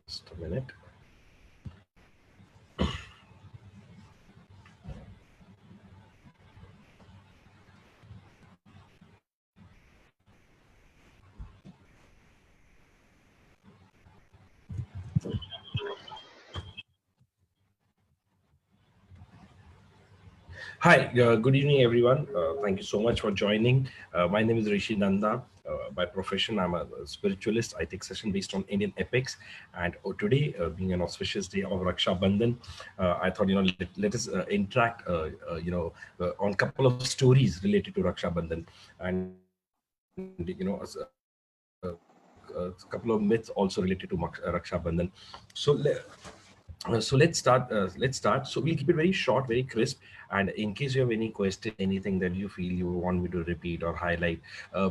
Just a minute. Hi, good evening, everyone. Thank you so much for joining. My name is Rishi Nanda. By profession, I'm a spiritualist. I take session based on Indian epics. And today, being an auspicious day of Raksha Bandhan, I thought, let us interact, on a couple of stories related to Raksha Bandhan. And, a couple of myths also related to Raksha Bandhan. So, so let's start. So we'll keep it very short, very crisp. And in case you have any question, anything that you feel you want me to repeat or highlight,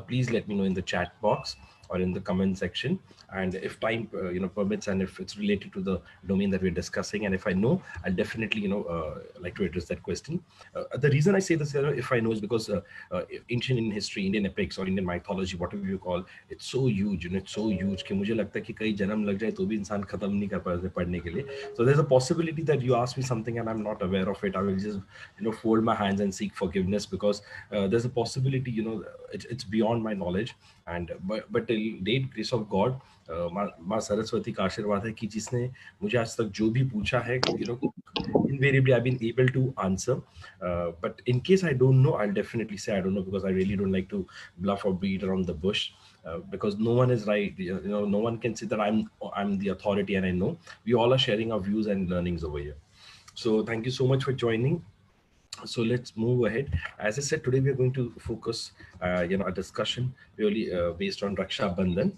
please let me know in the chat box or in the comment section. And if time permits, and if it's related to the domain that we're discussing, and if I know, I'll definitely like to address that question. The reason I say this, if I know, is because ancient Indian history, Indian epics or Indian mythology, whatever you call, it's so huge. It's so huge कि मुझे लगता है कि कई जन्म लग जाए तो भी इंसान खत्म नहीं कर पाए उसे पढ़ने के लिए. So there's a possibility that you ask me something and I'm not aware of it. I will just fold my hands and seek forgiveness, because there's a possibility, it's beyond my knowledge. And but till date, grace of God, माँ सरस्वती का आशीर्वाद है कि जिसने मुझे आज तक जो भी पूछा है, invariably I've been able to answer. But in case I don't know, I'll definitely say I don't know, because I really don't like to bluff or beat around the bush. Because no one is right. No one can say that I'm the authority and I know. We all are sharing our views and learnings over here. So thank you so much for joining. So let's move ahead. As I said, today we are going to focus, a discussion really based on Raksha Bandhan.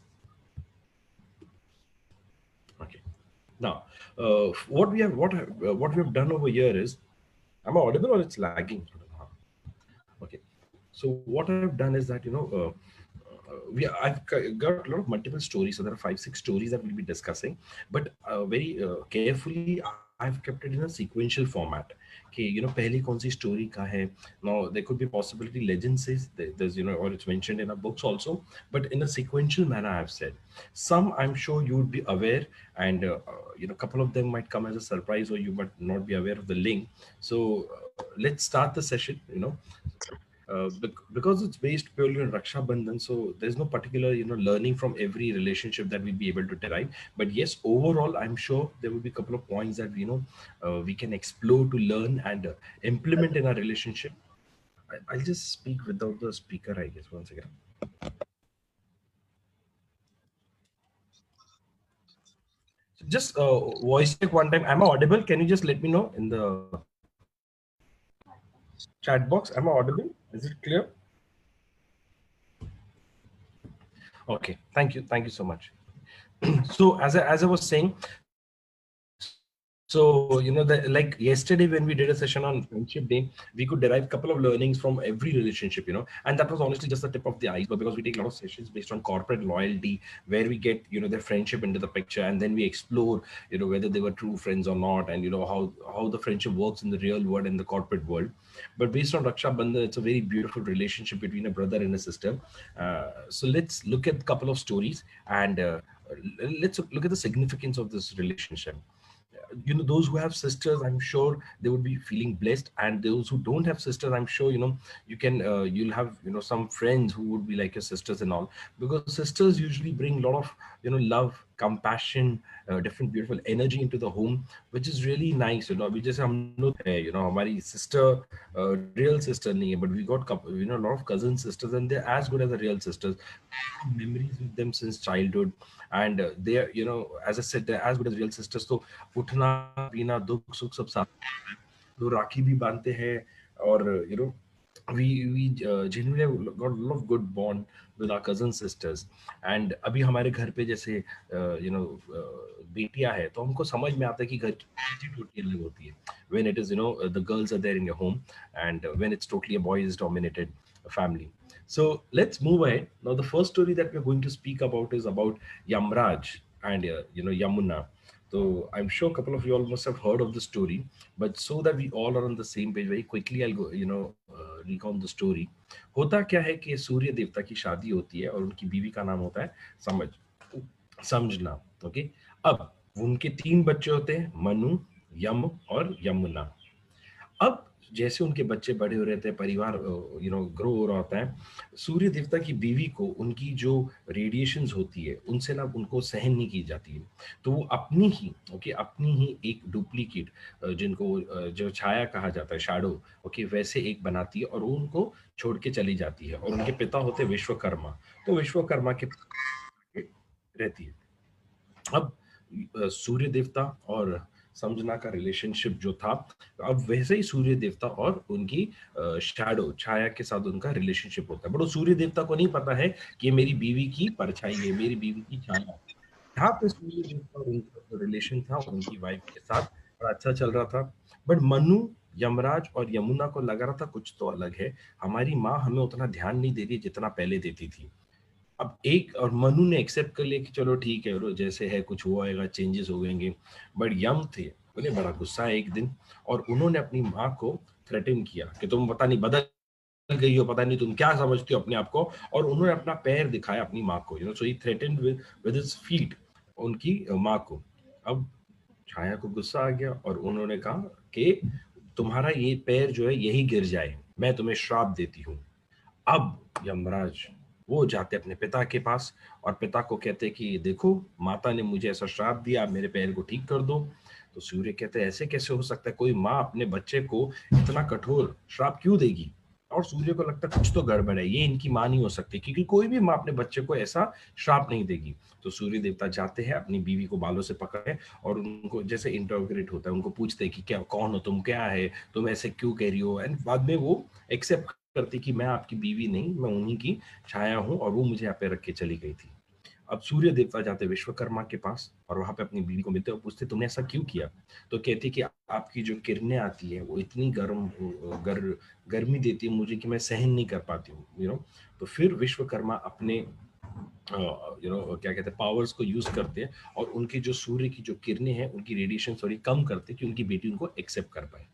Okay. Now, what we have done over here is, am I audible or it's lagging? Okay. So what I've done is that got a lot of multiple stories. So there are 5, 6 stories that we'll be discussing, but very carefully I've kept it in a sequential format. Okay, पहली कौन सी story का है. Now there could be possibility legend says there's or it's mentioned in our books also, but in a sequential manner I've said. Some I'm sure you would be aware, and couple of them might come as a surprise, or you might not be aware of the link. So let's start the session. Because it's based purely on Raksha Bandhan, so there's no particular learning from every relationship that we'll be able to derive. But yes, overall, I'm sure there will be a couple of points that we can explore to learn and implement in our relationship. I'll just speak without the speaker, I guess. Once again, just voice check one time. Am I audible? Can you just let me know in the chat box? Am I audible? Is it clear? Okay, thank you so much. So as I was saying, so like yesterday when we did a session on friendship day, we could derive a couple of learnings from every relationship, and that was honestly just the tip of the iceberg, because we take a lot of sessions based on corporate loyalty, where we get their friendship into the picture, and then we explore whether they were true friends or not, and how the friendship works in the real world and the corporate world. But based on Raksha Bandhan, it's a very beautiful relationship between a brother and a sister. So let's look at a couple of stories, and let's look at the significance of this relationship. Those who have sisters, I'm sure they would be feeling blessed, and those who don't have sisters, I'm sure you'll have some friends who would be like your sisters and all, because sisters usually bring a lot of love, compassion, different beautiful energy into the home, which is really nice. We just हम लोग है हमारी sister, real sister नहीं है, but we got a lot of cousin sisters, and they're as good as the real sisters. Memories with them since childhood, and they're as I said, they're as good as real sisters. So उठना पीना दुख सुख सब साथ, तो राखी भी बांधते हैं, और we genuinely have got a lot of good bond with our cousin sisters. And अभी हमारे घर पे जैसे बेटियां है, तो हमको समझ में आता है कि घर की energy totally अलग होती है when it is the girls are there in your home, and when it's totally a boys dominated family. So let's move ahead. Now the first story that we're going to speak about is about Yamraj and Yamuna. So I'm sure a couple of you all must have heard of the story, but so that we all are on the same page, very quickly I'll go, recount the story. होता क्या है कि सूर्य देवता की शादी होती है और उनकी बीवी का नाम होता है समझ समझना. Okay. अब उनके 3 बच्चे होते हैं, मनु, यम और यमुना। अब जैसे उनके बच्चे बड़े हो रहे थे, परिवार ग्रो हो रहा होता है, सूर्य देवता की बीवी को उनकी जो रेडिएशंस होती है, उनसे ना उनको सहन नहीं की जाती है। तो वो अपनी ही एक डुप्लीकेट जिनको जो छाया कहा जाता है, शैडो, ओके, वैसे एक बनाती है और वो उनको छोड़ के चली जाती है और उनके पिता होते हैं विश्वकर्मा। तो विश्वकर्मा के रहती है। अब सूर्य देवता और समझना का रिलेशनशिप जो था, अब वैसे ही सूर्य देवता और उनकी शैडो, छाया के साथ उनका रिलेशनशिप होता है, बट वो सूर्य देवता को नहीं पता है कि ये मेरी बीवी की परछाई है, मेरी बीवी की छाया है। यहाँ पे सूर्य देवता और उनका जो रिलेशन था उनकी वाइफ के साथ बड़ा अच्छा चल रहा था। बट मनु, यमराज और यमुना को लग रहा था कुछ तो अलग है, हमारी माँ हमें उतना ध्यान नहीं दे रही जितना पहले देती थी। अब एक और मनु ने एक्सेप्ट कर लिया कि चलो ठीक है, जैसे है कुछ हुआ होगा, चेंजेस हो गएंगे। बट यम थे, उन्हें बड़ा गुस्सा है एक दिन, और उन्होंने अपनी माँ को थ्रेटन किया कि तुम पता नहीं बदल गई हो, पता नहीं तुम क्या समझती हो अपने आप को। और उन्होंने अपना पैर दिखाया अपनी माँ को, सो ही थ्रेटन्ड विद हिज फीट उनकी माँ को। अब छाया को गुस्सा आ गया और उन्होंने कहा कि तुम्हारा ये पैर जो है यही गिर जाए, मैं तुम्हें श्राप देती हूँ। अब यमराज वो जाते अपने पिता के पास और पिता को कहते कि देखो, माता ने मुझे ऐसा श्राप दिया, आप मेरे पैर को ठीक कर दो। तो सूर्य कहते ऐसे कैसे हो सकता है, कोई माँ अपने बच्चे को इतना कठोर श्राप क्यों देगी। और सूर्य को लगता कुछ तो गड़बड़ है, ये इनकी माँ नहीं हो सकती, क्योंकि कोई भी माँ अपने बच्चे को ऐसा श्राप नहीं देगी। तो सूर्य देवता जाते हैं अपनी बीवी को बालों से पकड़े और उनको जैसे इंटरोगेट होता है, उनको पूछते हैं कि क्या, कौन हो तुम, क्या है, तुम ऐसे क्यों कह रही हो। एंड बाद में वो एक्सेप्ट करती कि मैं आपकी बीवी नहीं, मैं उन्हीं की छाया हूँ और वो मुझे यहाँ पे रख के चली गई थी। अब सूर्य देवता जाते विश्वकर्मा के पास और वहां पे अपनी बीवी को मिलते और पूछते तुमने ऐसा क्यों किया। तो कहती कि आपकी जो किरणें आती है वो इतनी गर्मी देती है मुझे कि मैं सहन नहीं कर पाती हूँ, तो फिर विश्वकर्मा अपने क्या कहते हैं पावर्स को यूज करते हैं और उनकी जो सूर्य की जो किरणें हैं उनकी रेडिएशन थोड़ी कम करते हैं कि उनकी बेटी उनको एक्सेप्ट कर पाए।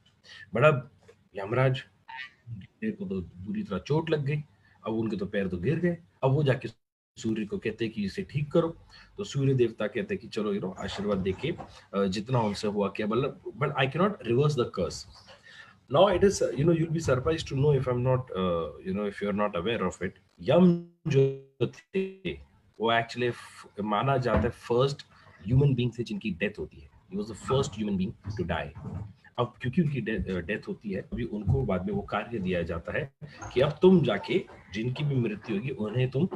बड़ा यमराज पैर को तो बुरी तरह चोट लग गई, अब उनके तो पैर तो गिर गए। अब वो जाके सूर्य को कहते हैं कि इसे ठीक करो। तो सूर्य देवता कहते हैं कि चलो आशीर्वाद देके जितना उनसे हुआ क्या, मतलब but I can not reverse the curse. Now it is you'll be surprised to know if I'm not if you're not aware of it, यम जो थे वो एक्चुअली माना जाता है फर्स्ट ह्यूमन बीइंग थे जिनकी डेथ होती है। He was the first human being to die. अब क्योंकि उनकी डेथ होती है, अभी उनको बाद में वो कार्य दिया जाता है कि अब तुम जाके जिनकी भी मृत्यु होगी उन्हें तुम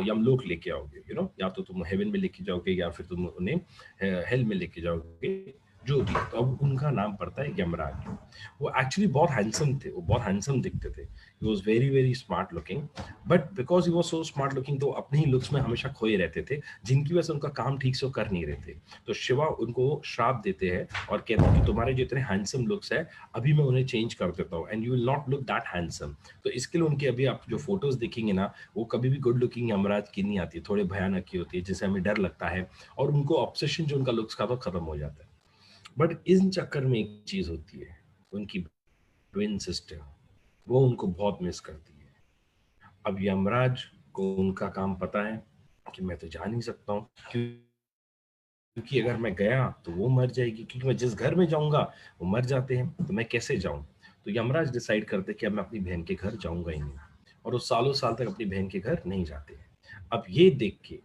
यमलोक लेके आओगे, या तो तुम हेवन में लेके जाओगे या फिर तुम उन्हें हेल में लेके जाओगे, जो भी। तो अब उनका नाम पड़ता है यमराज। वो एक्चुअली बहुत हैंडसम थे, वो बहुत हैंडसम दिखते थे। He was very very smart looking, but because he was so smart looking तो अपने ही लुक्स में हमेशा खोए रहते थे, जिनकी वजह से उनका काम ठीक से वो कर नहीं रहे थे। तो शिवा उनको श्राप देते हैं और कहते हैं कि तुम्हारे जो इतने हैंडसम लुक्स है अभी मैं उन्हें चेंज कर देता हूँ and you will not look that handsome. तो इसके लिए उनके अभी आप जो फोटोज देखेंगे ना, वो कभी भी गुड लुकिंग यमराज की नहीं आती, थोड़े भयानक की होती है जिससे हमें डर लगता है और उनको ऑब्सेशन जो उनका लुक्स का तो खत्म हो जाता है। बट इन चक्कर में एक चीज होती है, उनकी ट्विन सिस्टर, वो उनको बहुत मिस करती है। अब यमराज को उनका काम पता है कि मैं तो जा नहीं सकता हूँ, क्योंकि अगर मैं गया तो वो मर जाएगी, क्योंकि मैं जिस घर में जाऊंगा वो मर जाते हैं, तो मैं कैसे जाऊं। तो यमराज डिसाइड करते कि अब मैं अपनी बहन के घर जाऊंगा ही नहीं, और वो सालों साल तक अपनी बहन के घर नहीं जाते हैं। अब ये देख के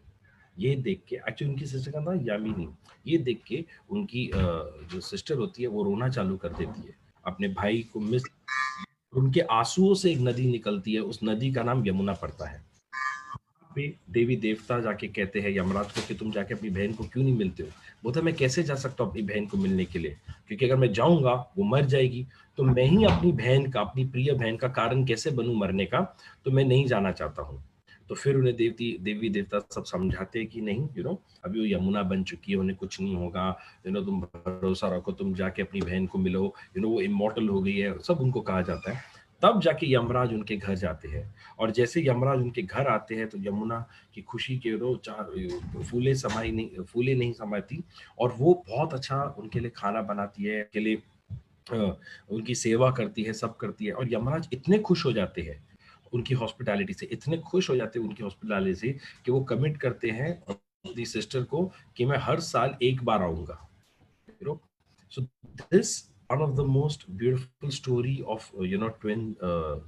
एक्चुअली उनकी सिस्टर का नाम यामिनी, ये देख के उनकी जो सिस्टर होती है वो रोना चालू कर देती है, अपने भाई को मिस। उनके आंसुओं से एक नदी निकलती है, उस नदी का नाम यमुना पड़ता है। पे देवी देवता जाके कहते हैं यमराज को कि तुम जाके अपनी बहन को क्यों नहीं मिलते हो। बोलता मैं कैसे जा सकता हूँ अपनी बहन को मिलने के लिए, क्योंकि अगर मैं जाऊंगा वो मर जाएगी, तो मैं ही अपनी बहन का, अपनी प्रिय बहन का कारण कैसे बनूं मरने का, तो मैं नहीं जाना चाहता हूँ। तो फिर उन्हें देवी देवता सब समझाते हैं कि नहीं, अभी वो यमुना बन चुकी है, उन्हें कुछ नहीं होगा, तुम भरोसा रखो, तुम जाके अपनी बहन को मिलो, वो इमोर्टल हो गई है, सब उनको कहा जाता है। तब जाके यमराज उनके घर जाते हैं, और जैसे यमराज उनके घर आते हैं तो यमुना की खुशी के चार फूले नहीं समाती, और वो बहुत अच्छा उनके लिए खाना बनाती है, के लिए उनकी सेवा करती है, सब करती है। और यमराज इतने खुश हो जाते हैं उनकी हॉस्पिटैलिटी से, इतने खुश हो जाते हैं उनकी हॉस्पिटैलिटी से, कि वो कमिट करते हैं दी सिस्टर को कि मैं हर साल एक बार आऊंगा, you know. So this one of the most beautiful story of twin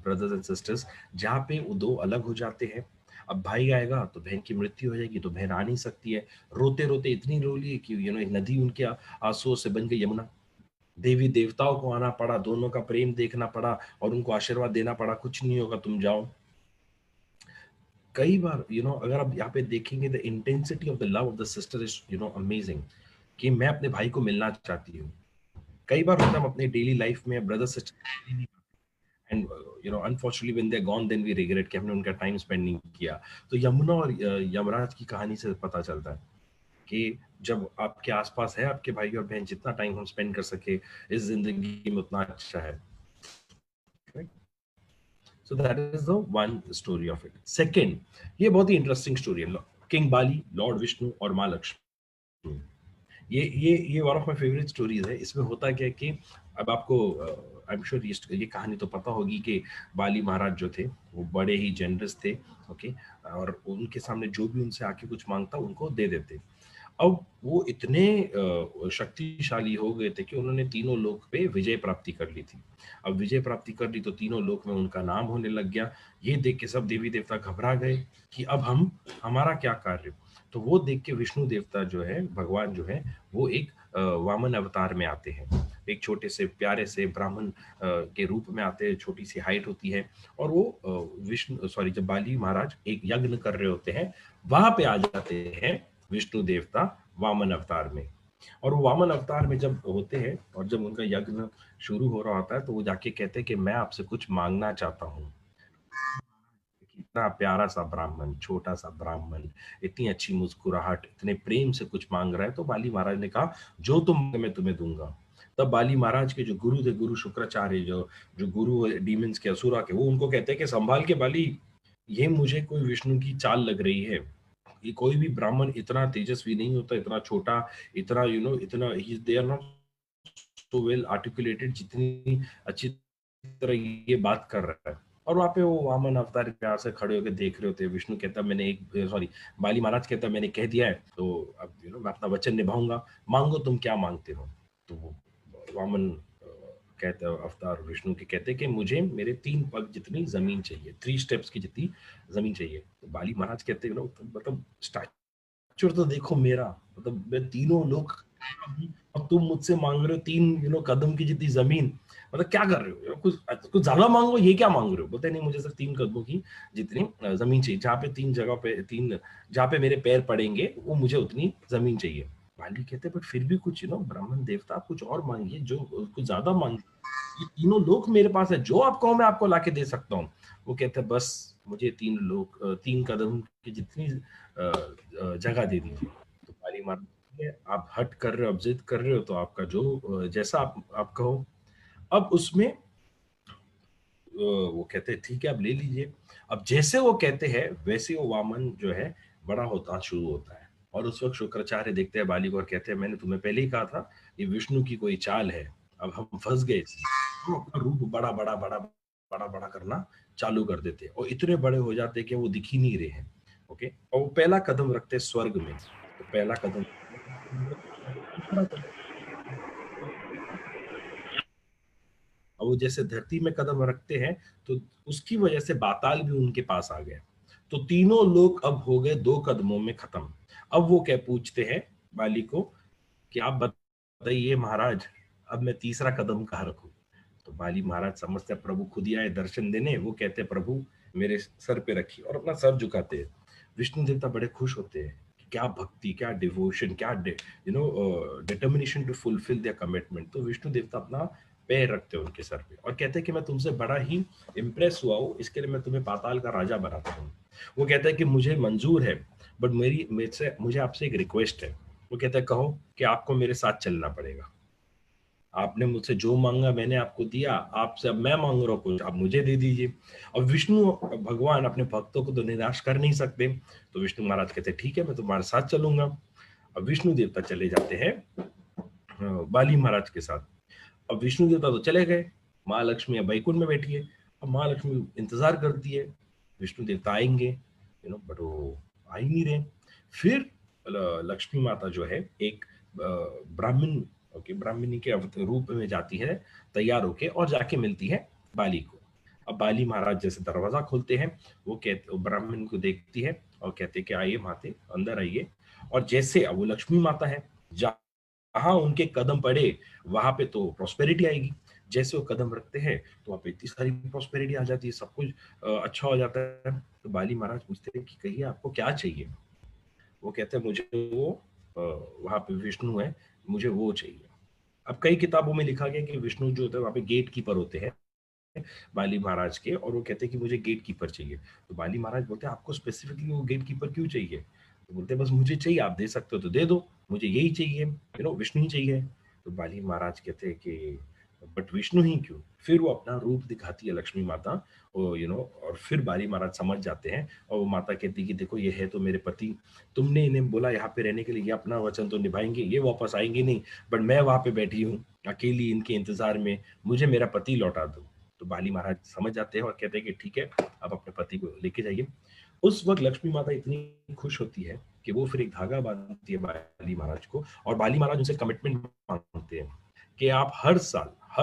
brothers and sisters, जहाँ पे वो दो अलग हो जाते हैं। अब भाई आएगा तो बहन की मृत्यु हो जाएगी, तो बहन आ नहीं सकती है, रोते रोते इतनी रो ली कि एक नदी उनके आंसुओं से बन गई यमुना। देवी देवताओं को आना पड़ा, दोनों का प्रेम देखना पड़ा और उनको आशीर्वाद देना पड़ा, कुछ नहीं होगा तुम जाओ। कई बार अगर आप यहाँ पे देखेंगे, the intensity of the love of the sister is amazing, कि मैं अपने भाई को मिलना चाहती हूँ। कई बार होता है हम अपने डेली लाइफ में brother sister, and unfortunately when they are gone then we regret कि हमने उनका टाइम स्पेंड नहीं किया। तो यमुना और यमराज की कहानी से पता चलता है कि जब आपके आसपास है आपके भाई और बहन, जितना टाइम हम स्पेंड कर सके इस जिंदगी में उतना अच्छा है। So that is the one story of it. Second, ये बहुत ही इंटरेस्टिंग स्टोरी है, किंग बाली, लॉर्ड विष्णु और माँ लक्ष्मी। ये one of my favourite stories है। इसमें होता क्या है कि अब आपको आई एम श्योर ये कहानी तो पता होगी कि बाली महाराज जो थे वो बड़े ही जेनरस थे, ओके, और उनके सामने जो भी उनसे आके कुछ मांगता उनको दे देते। अब वो इतने शक्तिशाली हो गए थे कि उन्होंने तीनों लोक पे विजय प्राप्ति कर ली थी। अब विजय प्राप्ति कर ली तो तीनों लोक में उनका नाम होने लग गया। ये देख के सब देवी देवता घबरा गए कि अब हम हमारा क्या कार्य। तो वो देख के विष्णु देवता जो है, भगवान जो है, वो एक वामन अवतार में आते हैं। एक छोटे से प्यारे से ब्राह्मण के रूप में आते हैं, छोटी सी हाइट होती है, और वो विष्णु सॉरी जब बाली महाराज एक यज्ञ कर रहे होते हैं वहां पे आ जाते हैं विष्णु देवता वामन अवतार में। और वो वामन अवतार में जब होते हैं और जब उनका यज्ञ शुरू हो रहा होता है तो वो जाके कहते हैं कि मैं आपसे कुछ मांगना चाहता हूँ। इतना प्यारा सा ब्राह्मण, छोटा सा ब्राह्मण, इतनी अच्छी मुस्कुराहट, इतने प्रेम से कुछ मांग रहा है। तो बाली महाराज ने कहा जो तुम मैं तुम्हें दूंगा। तब बाली महाराज के जो गुरु थे, गुरु शुक्राचार्य, जो जो गुरु डीमंस के, असुरा के, वो उनको कहते हैं कि संभाल के बाली, ये मुझे कोई विष्णु की चाल लग रही है। ये कोई भी ब्राह्मण इतना तेजस्वी नहीं होता, इतना छोटा, इतना इतना they are not so well articulated जितनी अच्छी तरह ये बात कर रहा है। और वहां पे वो वामन अवतार प्यार से खड़े होकर देख रहे होते हैं। विष्णु कहता मैंने एक सॉरी बाली महाराज कहता मैंने कह दिया है तो अब मैं अपना वचन निभाऊंगा, मांगो तुम क्या मांगते हो। तो वो वामन कहते हैं अवतार विष्णु के, कहते हैं कि मुझे मेरे 3 पग जितनी जमीन चाहिए, 3 स्टेप्स की जितनी जमीन चाहिए। तो बाली महाराज कहते हैं मतलब स्टैचर तो देखो मेरा, मतलब मैं तीनों लोग, अब तुम मुझसे मांग रहे हो 3 कदम की जितनी जमीन, मतलब क्या कर रहे हो, कुछ कुछ ज्यादा मांगो, ये क्या मांग रहे हो। बोलते नहीं, मुझे सिर्फ 3 कदमों की जितनी जमीन चाहिए, जहाँ पे 3 जगह पे जहाँ पे मेरे पैर पड़ेंगे वो मुझे उतनी जमीन चाहिए। बाली कहते बट फिर भी कुछ ब्राह्मण देवता आप कुछ और मांगिए, जो कुछ ज्यादा मांगिए, ये तीनों लोक मेरे पास है, जो आप कहो मैं आपको लाके दे सकता हूँ। वो कहते हैं बस मुझे 3 कदम की जितनी जगह दे दीजिए। तो बाली मार, आप हट कर रहे हो, अब जिद कर रहे हो, तो आपका जो जैसा आप कहो। अब उसमें वो कहते हैं ठीक है आप ले लीजिए। अब जैसे वो कहते हैं वैसे वो वामन जो है बड़ा होता शुरू होता है। और उस वक्त शुक्राचार्य देखते हैं बाली को और कहते हैं मैंने तुम्हें पहले ही कहा था ये विष्णु की कोई चाल है, अब हम फंस गए इसमें। वो अपना रूप बड़ा बड़ा बड़ा बड़ा बड़ा करना चालू कर देते हैं और इतने बड़े हो जाते हैं कि वो दिख ही नहीं रहे हैं। ओके, और वो पहला कदम रखते हैं स्वर्ग में। तो पहला कदम, और वो जैसे धरती में कदम रखते हैं तो उसकी वजह से पाताल भी उनके पास आ गए। तो तीनों लोग अब हो गए 2 कदमों में खत्म। अब वो क्या पूछते हैं बाली को कि आप बताइए महाराज, अब मैं तीसरा कदम कहाँ रखूं। तो बाली महाराज समझते हैं प्रभु खुद ही आए दर्शन देने। वो कहते हैं प्रभु मेरे सर पे रखिए, और अपना सर झुकाते हैं। विष्णु देवता बड़े खुश होते हैं कि क्या भक्ति, क्या डिवोशन, क्या determination to fulfill their commitment. तो विष्णु देवता अपना पैर रखते हैं उनके सर पे और कहते हैं कि मैं तुमसे बड़ा ही इम्प्रेस हुआ हूँ, इसके लिए मैं तुम्हें पाताल का राजा बनाता हूँ। वो कहता है कि मुझे मंजूर है, बट मुझे आपसे एक रिक्वेस्ट है। वो कहता है कहो। कि आपको मेरे साथ चलना पड़ेगा। आपने मुझसे जो मांगा मैंने आपको दिया, आपसे अब मैं मांग रहा हूँ कुछ, आप मुझे दे दीजिए। और विष्णु भगवान अपने भक्तों को तो निराश कर नहीं सकते। तो विष्णु महाराज कहते हैं ठीक है मैं तुम्हारे साथ चलूंगा। अब विष्णु देवता चले जाते हैं बाली महाराज के साथ। अब विष्णु देवता तो चले गए, माँ लक्ष्मी अब बैकुंठ में बैठी है। अब माँ लक्ष्मी इंतजार करती है विष्णु देवता आएंगे, बट वो आ ही नहीं रहे। फिर लक्ष्मी माता जो है एक ब्राह्मण, ओके, ब्राह्मणी के रूप में जाती है तैयार होके और जाके मिलती है बाली को। अब बाली महाराज जैसे दरवाजा खोलते हैं, वो कहते, ब्राह्मण को देखती है और कहते कि आइए माते, अंदर आइए। और जैसे अब वो लक्ष्मी माता है, जहां उनके कदम पड़े वहां पे तो प्रॉस्पेरिटी आएगी। जैसे वो कदम रखते हैं तो वहां पे इतनी सारी प्रॉस्पेरिटी आ जाती है, सब कुछ अच्छा हो जाता है। तो बाली महाराज पूछते हैं कि कहिए आपको क्या चाहिए। वो कहते हैं मुझे वो वहां पे विष्णु है, मुझे वो चाहिए। अब कई किताबों में लिखा गया कि विष्णु जो होते हैं वहां पे गेट कीपर होते हैं बाली महाराज के, और वो कहते हैं कि मुझे गेट कीपर चाहिए। तो बाली महाराज बोलते हैं आपको स्पेसिफिकली वो गेट कीपर क्यों चाहिए। तो बोलते हैं बस मुझे चाहिए, आप दे सकते हो तो दे दो, मुझे यही चाहिए, विष्णु ही चाहिए। तो बाली महाराज कहते हैं कि बट विष्णु ही क्यों। फिर वो अपना रूप दिखाती है लक्ष्मी माता, और फिर बाली महाराज समझ जाते हैं। और वो माता कहती है कि देखो ये है तो मेरे पति, तुमने इन्हें बोला यहाँ पे रहने के लिए, ये अपना वचन तो निभाएंगे, ये वापस आएंगे नहीं, बट मैं वहां पे बैठी हूँ अकेली इनके इंतजार में, मुझे मेरा पति लौटा दो। तो बाली महाराज समझ जाते हैं और कहते हैं कि ठीक है, आप अपने पति को लेके जाइए। उस वक्त लक्ष्मी माता इतनी खुश होती है कि वो फिर एक धागा बांधती है बाली महाराज को, और बाली महाराज उनसे कमिटमेंट मांगते हैं कि आप हर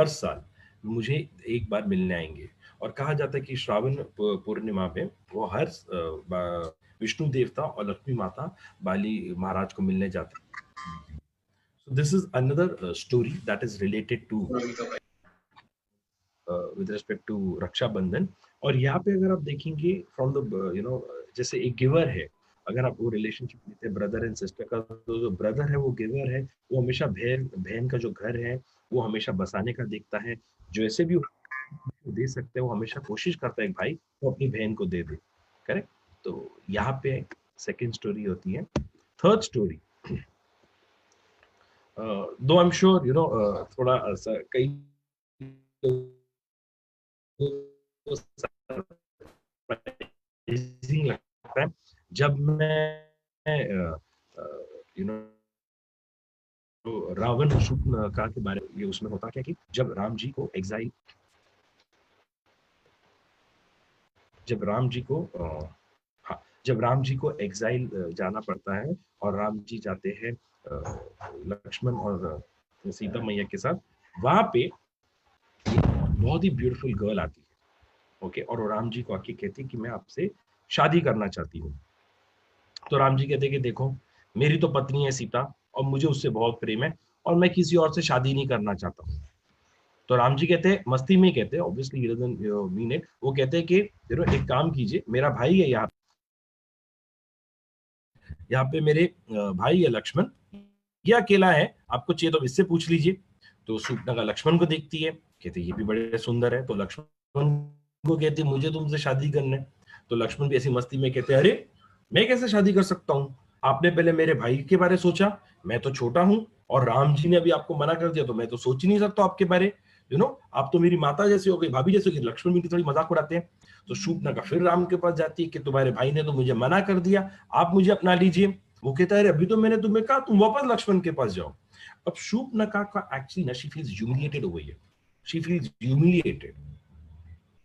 साल मुझे एक बार मिलने आएंगे। और कहा जाता है कि श्रावण पूर्णिमा में वो हर विष्णु देवता और लक्ष्मी माता बाली महाराज को मिलने जाते हैं। So this is another story that is related to with respect to रक्षा बंधन। और यहाँ पे अगर आप देखेंगे फ्रॉम द जैसे एक गिवर है, अगर आप वो रिलेशनशिप लेते हैं ब्रदर एंड सिस्टर का, तो जो ब्रदर है वो गिवर है, वो हमेशा बहन बहन का जो घर है वो हमेशा बसाने का देखता है। जो ऐसे भी दे सकते हैं वो हमेशा कोशिश करता है कि भाई वो अपनी बहन को दे दे। करेक्ट। तो यहाँ पे सेकेंड स्टोरी होती है। थर्ड स्टोरी, दो आई एम श्योर थोड़ा कई सरप्राइजिंग लगता है जब मैं यू नो रावण शूर्पणखा के बारे में, ये उसमें होता क्या कि जब राम जी को एग्जाइल, जब राम जी को हाँ, जब राम जी को एग्जाइल जाना पड़ता है और राम जी जाते हैं लक्ष्मण और सीता मैया के साथ, वहां पे बहुत ही ब्यूटीफुल गर्ल आती है, ओके, और वो राम जी को आके कहती है कि मैं आपसे शादी करना चाहती हूँ। तो राम जी कहते हैं कि देखो मेरी तो पत्नी है सीता और मुझे उससे बहुत प्रेम है और मैं किसी और से शादी नहीं करना चाहता हूँ। तो राम जी कहते हैं, मस्ती में कहते हैं, obviously he doesn't mean it, वो कहते हैं कि एक काम कीजिए, मेरा भाई है यहाँ पे मेरे भाई है लक्ष्मण, ये अकेला है, आपको चाहिए तो इससे पूछ लीजिए। तो शूर्पणखा लक्ष्मण को देखती है, कहते ये भी बड़े सुंदर है। तो लक्ष्मण को कहती मुझे तुमसे शादी करना है। तो लक्ष्मण भी ऐसी मस्ती में कहते अरे मैं कैसे शादी कर सकता हूँ, आपने पहले मेरे भाई के बारे सोचा, मैं तो छोटा हूँ और राम जी ने अभी आपको मना कर दिया तो मैं तो सोच ही नहीं सकता आपके बारे, आप तो मेरी माता जैसे हो गई, भाभी जैसे हो गई। लक्ष्मण भी थोड़ी मजाक उड़ाते हैं। तो शूर्पणखा फिर राम के पास जाती है कि तुम्हारे भाई ने तो मुझे मना कर दिया, आप मुझे अपना लीजिए। वो कहता है अभी तो मैंने तुम्हें कहा तुम वापस लक्ष्मण के पास जाओ। अब शूर्पणखा का एक्चुअली ना शी फील्स ह्यूमिलिएटेड हो गई है, शी फील्स ह्यूमिलिएटेड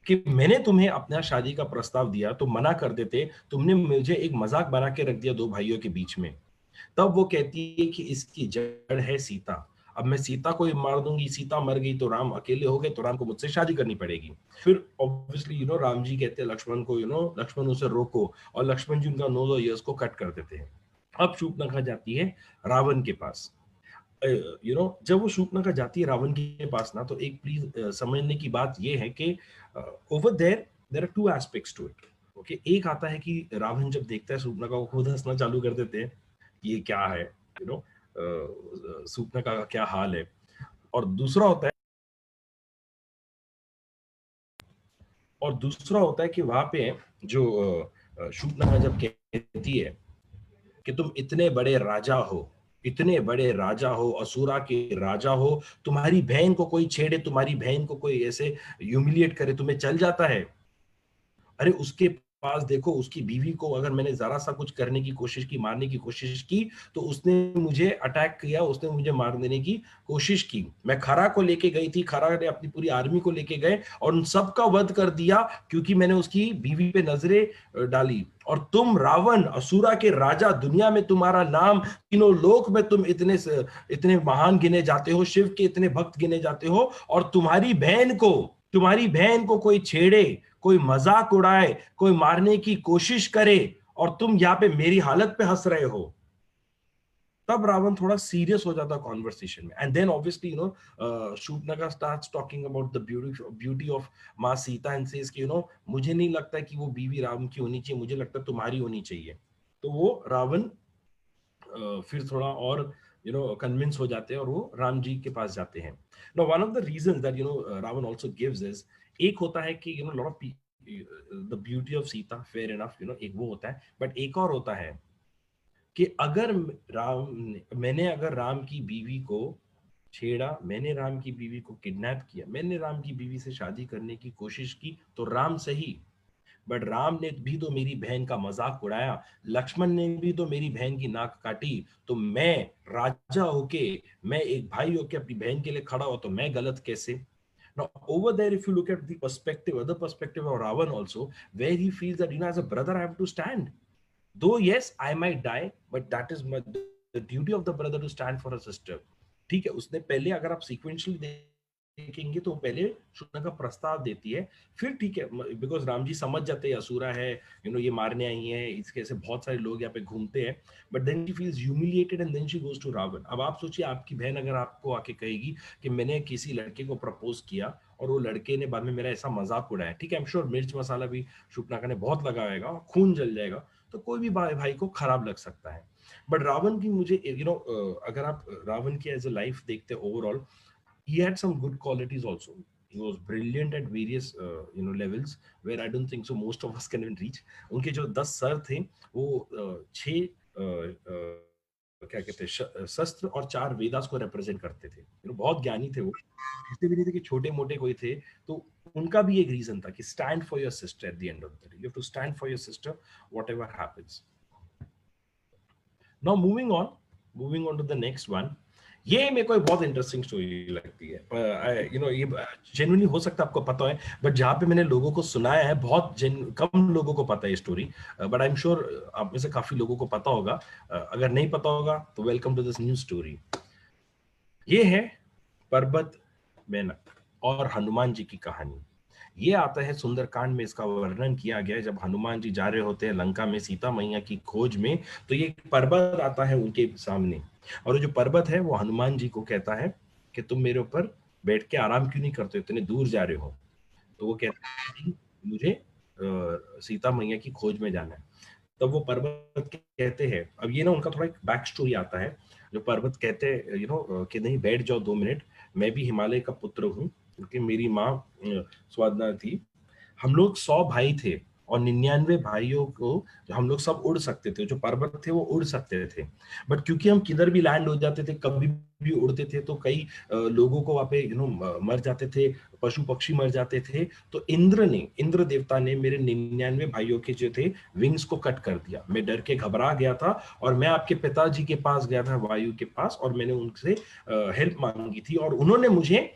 कि मैंने तुम्हें अपना शादी का प्रस्ताव दिया तो मना कर देते, तुमने मुझे एक मजाक बना के रख दिया दो भाइयों के बीच में। तब वो कहती है कि इसकी जड़ है सीता, अब मैं सीता को ही मार दूंगी, सीता मर गई तो राम अकेले हो गए, तो राम को मुझसे शादी करनी पड़ेगी। फिर ऑब्वियसली राम जी कहते हैं लक्ष्मण को, लक्ष्मण उसे रोको, और लक्ष्मण जी उनका नोज और ईयर्स को कट कर देते हैं। अब शूर्पणखा जाती है रावण के पास। जब वो शूर्पणखा जाती है रावण के पास ना, तो एक प्लीज समझने की बात ये है कि over there are two aspects to it. Okay, एक आता है कि रावण जब देखता है शूर्पणखा को खुद हंसना चालू कर देते हैं, ये क्या है, शूर्पणखा का क्या हाल है। और दूसरा होता है कि वहां पे जो शूर्पणखा जब कहती है कि तुम इतने बड़े राजा हो, इतने बड़े राजा हो, असुरा के राजा हो, तुम्हारी बहन को कोई छेड़े, तुम्हारी बहन को कोई ऐसे ह्यूमिलिएट करे, तुम्हें चल जाता है। अरे उसके पास देखो, उसकी बीवी को अगर मैंने जरा सा कुछ करने की कोशिश की, मारने की कोशिश की, तो उसने मुझे अटैक किया, उसने मुझे मार देने की कोशिश की। मैं खरा को लेके गई थी, खरा ने अपनी पूरी आर्मी को लेके गए और उन सबका वध कर दिया क्योंकि मैंने उसकी बीवी पे नजरें डाली। और तुम रावण, असुरा के राजा, दुनिया में तुम्हारा नाम, तीनों लोक में तुम इतने महान गिने जाते हो, शिव के इतने भक्त गिने जाते हो, और तुम्हारी बहन को कोई छेड़े, कोई मजाक उड़ाए, कोई मारने की कोशिश करे, और तुम यहाँ पे मेरी हालत पे हंस रहे हो। तब रावण थोड़ा सीरियस हो जाता कॉन्वर्सेशन में। And then obviously Shurpanakha starts talking about the beauty of माँ सीता एंड सेज कि मुझे नहीं लगता कि वो बीवी राम की होनी चाहिए, मुझे लगता है तुम्हारी होनी चाहिए। तो वो रावण फिर थोड़ा और कन्विंस हो जाते हैं और वो राम जी के पास जाते हैं। Now one of the reasons that Ravan also gives is, एक होता है कि lot of the beauty of Sita, fair enough, एक वो होता है, बट एक और होता है कि अगर मैंने अगर राम की बीवी को छेड़ा, मैंने राम की बीवी को किडनैप किया, मैंने राम की बीवी से शादी करने की कोशिश की, तो राम सही, बट राम ने भी तो मेरी बहन का मजाक उड़ाया, लक्ष्मण ने भी तो मेरी बहन की नाक काटी, तो मैं राजा होके, मैं एक भाई होके अपनी बहन के लिए खड़ा हो, तो मैं गलत कैसे? Now, over there, if you look at the perspective, other perspective of Ravan also, where he feels that, as a brother, I have to stand. Though, yes, I might die, but that is the duty of the brother to stand for a sister. ठीक है, उसने पहले, अगर आप sequentially देखेंगे तो पहले शूर्पणखा का प्रस्ताव देती है, फिर ठीक है, बिकॉज राम जी समझ जाते हैं असुरा है, ये मारने आई है, इसके ऐसे बहुत सारे लोग यहाँ पे घूमते हैं, but then she feels humiliated and then she goes to Ravan. अब आप सोचिए, आपकी बहन अगर आपको आके कहेगी कि मैंने किसी लड़के को प्रपोज किया और वो लड़के ने बाद में मेरा ऐसा मजाक उड़ाया, ठीक है, आई एम श्योर मिर्च मसाला भी शूर्पणखा ने बहुत लगाएगा, खून जल जाएगा, तो कोई भी भाई को खराब लग सकता है। बट रावण की मुझे अगर आप रावण की एज अ लाइफ देखते हैं overall, he had some good qualities also. He was brilliant at various levels where I don't think so most of us can even reach. उनके जो 10 सर थे, वो 6 क्या कहते हैं, शस्त्र और 4 वेदास को रिप्रेजेंट करते थे। बहुत ज्ञानी थे वो, इसलिए भी नहीं थे कि छोटे मोटे कोई थे। तो उनका भी एक रीजन था कि stand for your sister at the end of the day, you have to stand for your sister whatever happens. Now moving on to the next one. ये मेरे को एक बहुत इंटरेस्टिंग स्टोरी लगती है। ये जेन्युइनली हो सकता है आपको पता है, बट जहाँ पे मैंने लोगों को सुनाया है, बहुत कम लोगों को पता है ये story, but I am sure आप में से काफी लोगों को पता होगा। अगर नहीं पता होगा तो welcome to this new story. ये है पर्वत मेनक और हनुमान जी की कहानी। ये आता है सुंदरकांड में, इसका वर्णन किया गया है जब हनुमान जी जा रहे होते हैं लंका में सीता मैया की खोज में, तो ये पर्वत आता है उनके सामने, और जो पर्वत है वो हनुमान जी को कहता है कि तुम मेरे ऊपर बैठ के आराम क्यों नहीं करते, इतने दूर जा रहे हो? तो वो कहते हैं कि मुझे सीता मैया की खोज में जाना है। तब वो पर्वत कहते हैं, अब ये उनका थोड़ा एक बैक स्टोरी आता है। जो पर्वत कहते हैं कि नहीं, बैठ जाओ 2 मिनट, मैं भी हिमालय का पुत्र हूँ, क्योंकि मेरी माँ स्वादना थी। हम लोग 100 भाई थे और 99 भाइयों को हम लोग सब उड़ सकते थे, जो पर्वत थे वो उड़ सकते थे, बट क्योंकि हम किधर भी लैंड हो जाते थे, कभी भी उड़ते थे, तो कई लोगों को वहां पे मर जाते थे, पशु पक्षी मर जाते थे। तो इंद्र देवता ने मेरे 99 भाइयों के जो थे विंग्स को कट कर दिया। मैं डर के घबरा गया था और मैं आपके पिताजी के पास गया था, वायु के पास, और मैंने उनसे हेल्प मांगी थी, और उन्होंने मुझे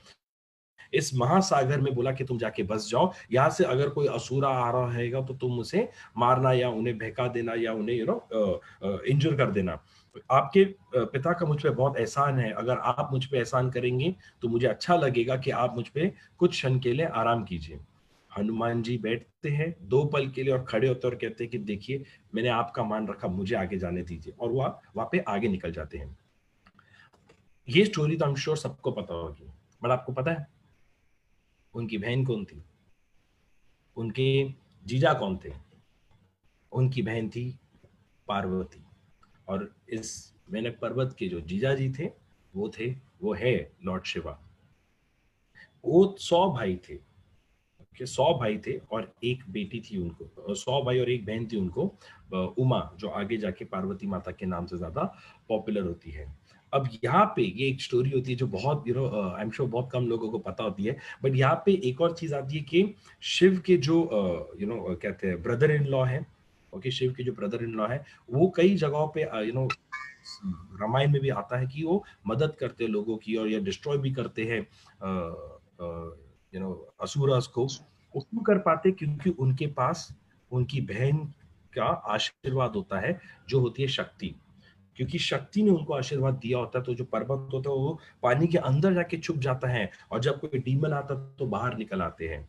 इस महासागर में बोला कि तुम जाके बस जाओ, यहाँ से अगर कोई असुरा आ रहा रहेगा तो तुम उसे मारना या उन्हें बहका देना या उन्हें इंजर कर देना। आपके पिता का मुझ पे बहुत एहसान है, अगर आप मुझ पे एहसान करेंगे तो मुझे अच्छा लगेगा कि आप मुझ पे कुछ क्षण के लिए आराम कीजिए। हनुमान जी बैठते हैं 2 पल के लिए और खड़े होते हैं और कहते हैं कि देखिए, मैंने आपका मान रखा, मुझे आगे जाने दीजिए, और वहां पे आगे निकल जाते हैं। ये स्टोरी तो आई एम श्योर सबको पता होगी, बट आपको पता है उनकी बहन कौन थी? उनके जीजा कौन थे? उनकी बहन थी पार्वती। और इस मेनक पर्वत के जो जीजा जी थे, वो है लॉर्ड शिवा। वो 100 भाई थे, कि 100 भाई थे और एक बेटी थी उनको, 100 भाई और एक बहन थी उनको, उमा, जो आगे जाके पार्वती माता के नाम से ज्यादा पॉपुलर होती है। अब यहाँ पे ये एक स्टोरी होती है जो बहुत आई एम श्योर बहुत कम लोगों को पता होती है, बट यहाँ पे एक और चीज आती है कि शिव के जो कहते हैं ब्रदर इन लॉ है, ओके, शिव के जो ब्रदर इन लॉ है, वो कई जगहों पे रामायण में भी आता है कि वो मदद करते हैं लोगों की, और ये डिस्ट्रॉय भी करते हैं असुरास को। वो क्यों कर पाते? क्योंकि उनके पास उनकी बहन का आशीर्वाद होता है, जो होती है शक्ति। क्योंकि शक्ति ने उनको आशीर्वाद दिया होता है, तो जो पर्वत होता है वो पानी के अंदर जाके छुप जाता है, और जब कोई डीमन आता है तो बाहर निकल आते हैं।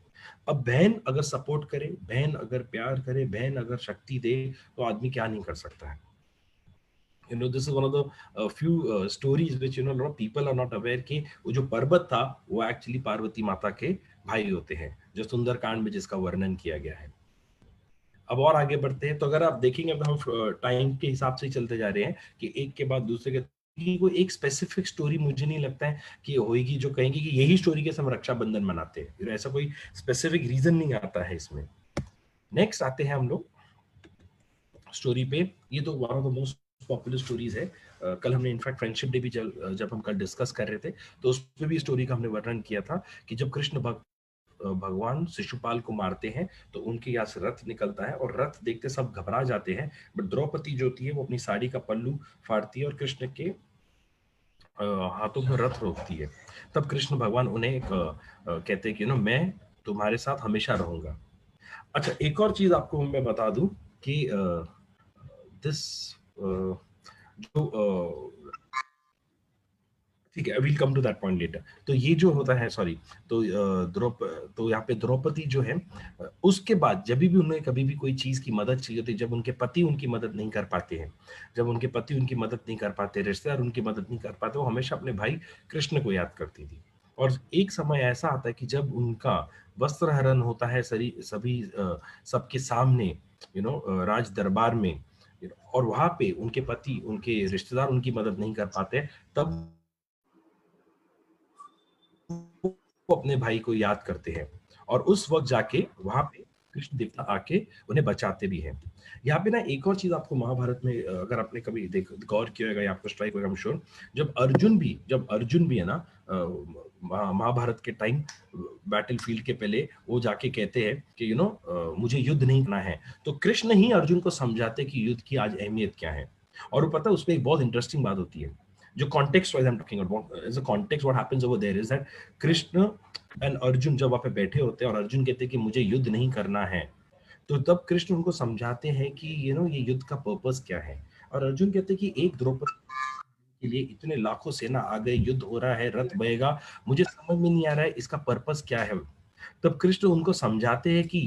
अब बहन अगर सपोर्ट करे, बहन अगर प्यार करे, बहन अगर शक्ति दे, तो आदमी क्या नहीं कर सकता है। This is one of the few stories which a lot of people are not aware कि वो जो पर्वत था वो एक्चुअली पार्वती माता के भाई होते हैं, जो सुंदरकांड में जिसका वर्णन किया गया है। अब और आगे बढ़ते हैं, तो अगर आप देखेंगे तो हम टाइम के हिसाब से चलते जा रहे हैं कि एक के बाद दूसरे के, कि कोई एक स्पेसिफिक स्टोरी मुझे नहीं लगता है कि होगी जो कहेंगे कि यही स्टोरी के हम रक्षाबंधन मनाते हैं। ऐसा कोई स्पेसिफिक रीजन नहीं आता है इसमें। नेक्स्ट आते हैं हम लोग स्टोरी पे। ये तो one of the most popular stories है। कल हमने इनफैक्ट फ्रेंडशिप डे भी जब हम कल डिस्कस कर रहे थे, तो उसमें भी स्टोरी का हमने वर्णन किया था कि जब कृष्ण भगवान शिशुपाल को मारते हैं तो उनके यहाँ से रथ निकलता है, और रथ देखते सब घबरा जाते हैं, बट द्रौपदी जो होती है वो अपनी साड़ी का पल्लू फाड़ती है और कृष्ण के हाथों में रथ रोकती है। तब कृष्ण भगवान उन्हें कहते हैं कि मैं तुम्हारे साथ हमेशा रहूंगा। अच्छा, एक और चीज आपको मैं बता दूं कि दिस जो ठीक है, I will come to that point later. तो ये जो होता है, सॉरी, तो तो यहाँ पे द्रौपदी जो है, उसके बाद जब भी उन्हें कभी भी कोई चीज की मदद चाहिए होती है, जब उनके पति उनकी मदद नहीं कर पाते हैं, जब उनके पति उनकी मदद नहीं कर पाते, रिश्तेदार उनकी मदद नहीं कर पाते, वो हमेशा अपने भाई कृष्ण को याद करती थी। और एक समय ऐसा आता है कि जब उनका वस्त्र हरण होता है सभी सबके सामने, राज दरबार में, और वहां पे उनके पति उनके रिश्तेदार उनकी मदद नहीं कर पाते, तब वो अपने भाई को याद करते हैं, और उस वक्त जाके वहां पे कृष्ण देवता आके उन्हें बचाते भी हैं। यहाँ पे ना एक और चीज आपको महाभारत में, अगर आपने कभी गौर किया होगा या आपको स्ट्राइक होगा, श्योर, जब अर्जुन भी है ना, महाभारत के टाइम बैटल फील्ड के पहले वो जाके कहते हैं कि मुझे युद्ध नहीं करना है, तो कृष्ण ही अर्जुन को समझाते कि युद्ध की आज अहमियत क्या है। और वो पता है उसमें एक बहुत इंटरेस्टिंग बात होती है, जो context wise I am talking about, as a context what happens over there is that Krishna and Arjun जब वहां पे बैठे होते हैं और अर्जुन कहते हैं कि मुझे युद्ध नहीं करना है, तो तब कृष्ण उनको समझाते हैं कि ये युद्ध का पर्पस क्या है। और अर्जुन कहते हैं कि एक द्रौपदी के लिए इतने लाखों सेना आ गए, युद्ध हो रहा है, रथ बहेगा, मुझे समझ में नहीं आ रहा है इसका पर्पस क्या है। तब कृष्ण उनको समझाते हैं कि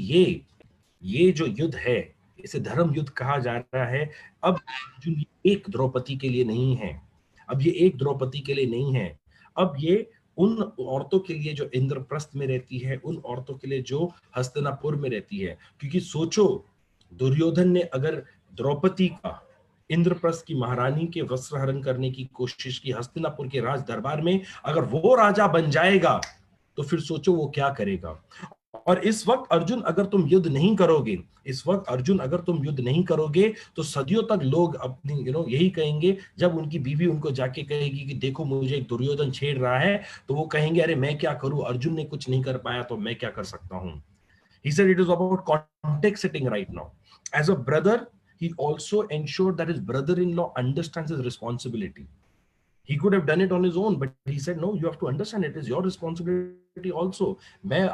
ये जो युद्ध है, इसे धर्म युद्ध कहा जा रहा है। अब अर्जुन एक द्रौपदी के लिए नहीं है, अब ये एक द्रौपदी के लिए नहीं है, अब ये उन औरतों के लिए जो इंद्रप्रस्थ में रहती है, उन औरतों के लिए जो हस्तिनापुर में रहती है। क्योंकि सोचो, दुर्योधन ने अगर द्रौपदी का इंद्रप्रस्थ की महारानी के वस्त्र हरण करने की कोशिश की हस्तिनापुर के राज दरबार में, अगर वो राजा बन जाएगा तो फिर सोचो वो क्या करेगा। और इस वक्त अर्जुन अगर तुम युद्ध नहीं करोगे, तो सदियों तक लोग अपनी यही कहेंगे, जब उनकी बीवी उनको जाके कहेगी कि देखो मुझे एक दुर्योधन छेड़ रहा है, तो वो कहेंगे अरे मैं क्या करूं, अर्जुन ने कुछ नहीं कर पाया तो मैं क्या कर सकता हूं। He said it is about context setting right now. As a brother, he also ensured that his brother-in-law understands his responsibility. He could have done it on his own, but he said, no, you have to understand it is your responsibility also. मैं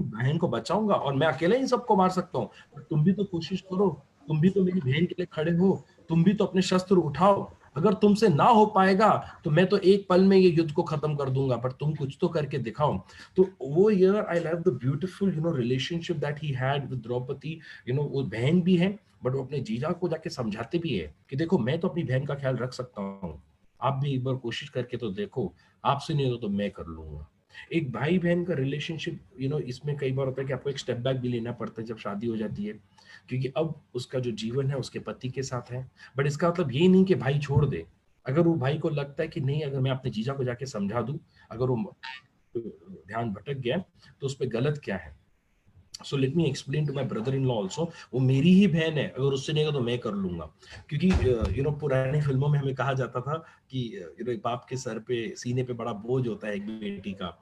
बहन को बचाऊंगा और मैं अकेले ही सबको मार सकता हूँ, पर तुम भी तो कोशिश करो, तुम भी तो मेरी बहन के लिए खड़े हो, तुम भी तो अपने शस्त्र उठाओ। अगर तुमसे ना हो पाएगा तो मैं तो एक पल में ये युद्ध को खत्म कर दूंगा, पर तुम कुछ तो करके दिखाओ। तो वो यार I love the beautiful relationship that he had with Draupadi. वो बहन भी है, बट वो अपने जीजा को जाके समझाते भी है कि देखो मैं तो अपनी बहन का ख्याल रख सकता हूँ, आप भी एक बार कोशिश करके तो देखो, आपसे नहीं हो तो मैं कर लूंगा। एक भाई बहन का रिलेशनशिप, इसमें कई बार होता है कि आपको एक स्टेप बैक भी लेना पड़ता है जब शादी हो जाती है, क्योंकि अब उसका जो जीवन है उसके पति के साथ है। बट इसका मतलब ये नहीं कि भाई छोड़ दे। अगर वो भाई को लगता है कि नहीं, अगर मैं अपने जीजा को जाके समझा दूं, अगर वो ध्यान भटक गया तो उस पर गलत क्या है। So let me explain to my brother in law also, वो मेरी ही बहन है, अगर उससे नहीं होगा तो मैं कर लूंगा। क्योंकि पुरानी फिल्मों में हमें कहा जाता था कि बाप के सर पे, सीने पे बड़ा बोझ होता है एक बेटी का।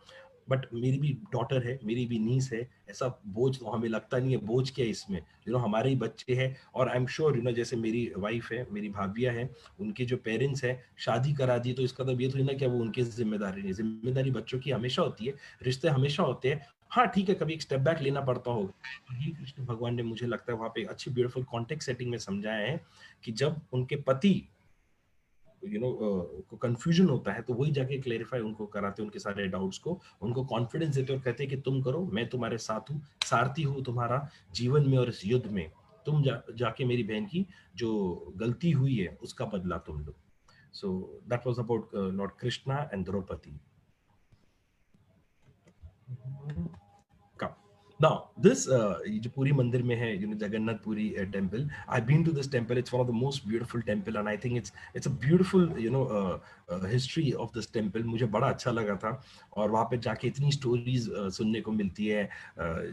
बट मेरी भी डॉटर है, मेरी भी नीस है, ऐसा बोझ तो हमें लगता नहीं है। बोझ क्या है इसमें, हमारे ही बच्चे हैं। और आई एम श्योर जैसे मेरी वाइफ है, मेरी भाभियां हैं, उनके जो पेरेंट्स हैं शादी करा दी, तो इसका मतलब ये थोड़ी ना क्या वो उनकी जिम्मेदारी नहीं। जिम्मेदारी बच्चों की हमेशा होती है, रिश्ते हमेशा होते हैं। हाँ ठीक है, कभी एक स्टेप बैक लेना पड़ता होगा। और ये कृष्ण भगवान ने, मुझे लगता है वहां पे अच्छी ब्यूटीफुल कॉन्टेक्स्ट सेटिंग में समझाया है कि जब उनके पति को कंफ्यूजन होता है, तो वही जाके क्लेरिफाई उनको कराते, उनके सारे डाउट्स को, उनको कॉन्फिडेंस देते और कहते हैं कि तुम करो, मैं तुम्हारे साथ हूँ, सारथी हूँ तुम्हारा जीवन में और इस युद्ध में। तुम जाके मेरी बहन की जो गलती हुई है उसका बदला तुम लो। So that was about lord Krishna and Draupadi. Come. Now, this ये जो पूरी मंदिर में है, Jagannath Puri temple. I've been to this temple. It's one of the most beautiful temple, and I think it's a beautiful history of this temple. मुझे बड़ा अच्छा लगा था, और वहाँ पे जाके इतनी स्टोरीज सुनने को मिलती है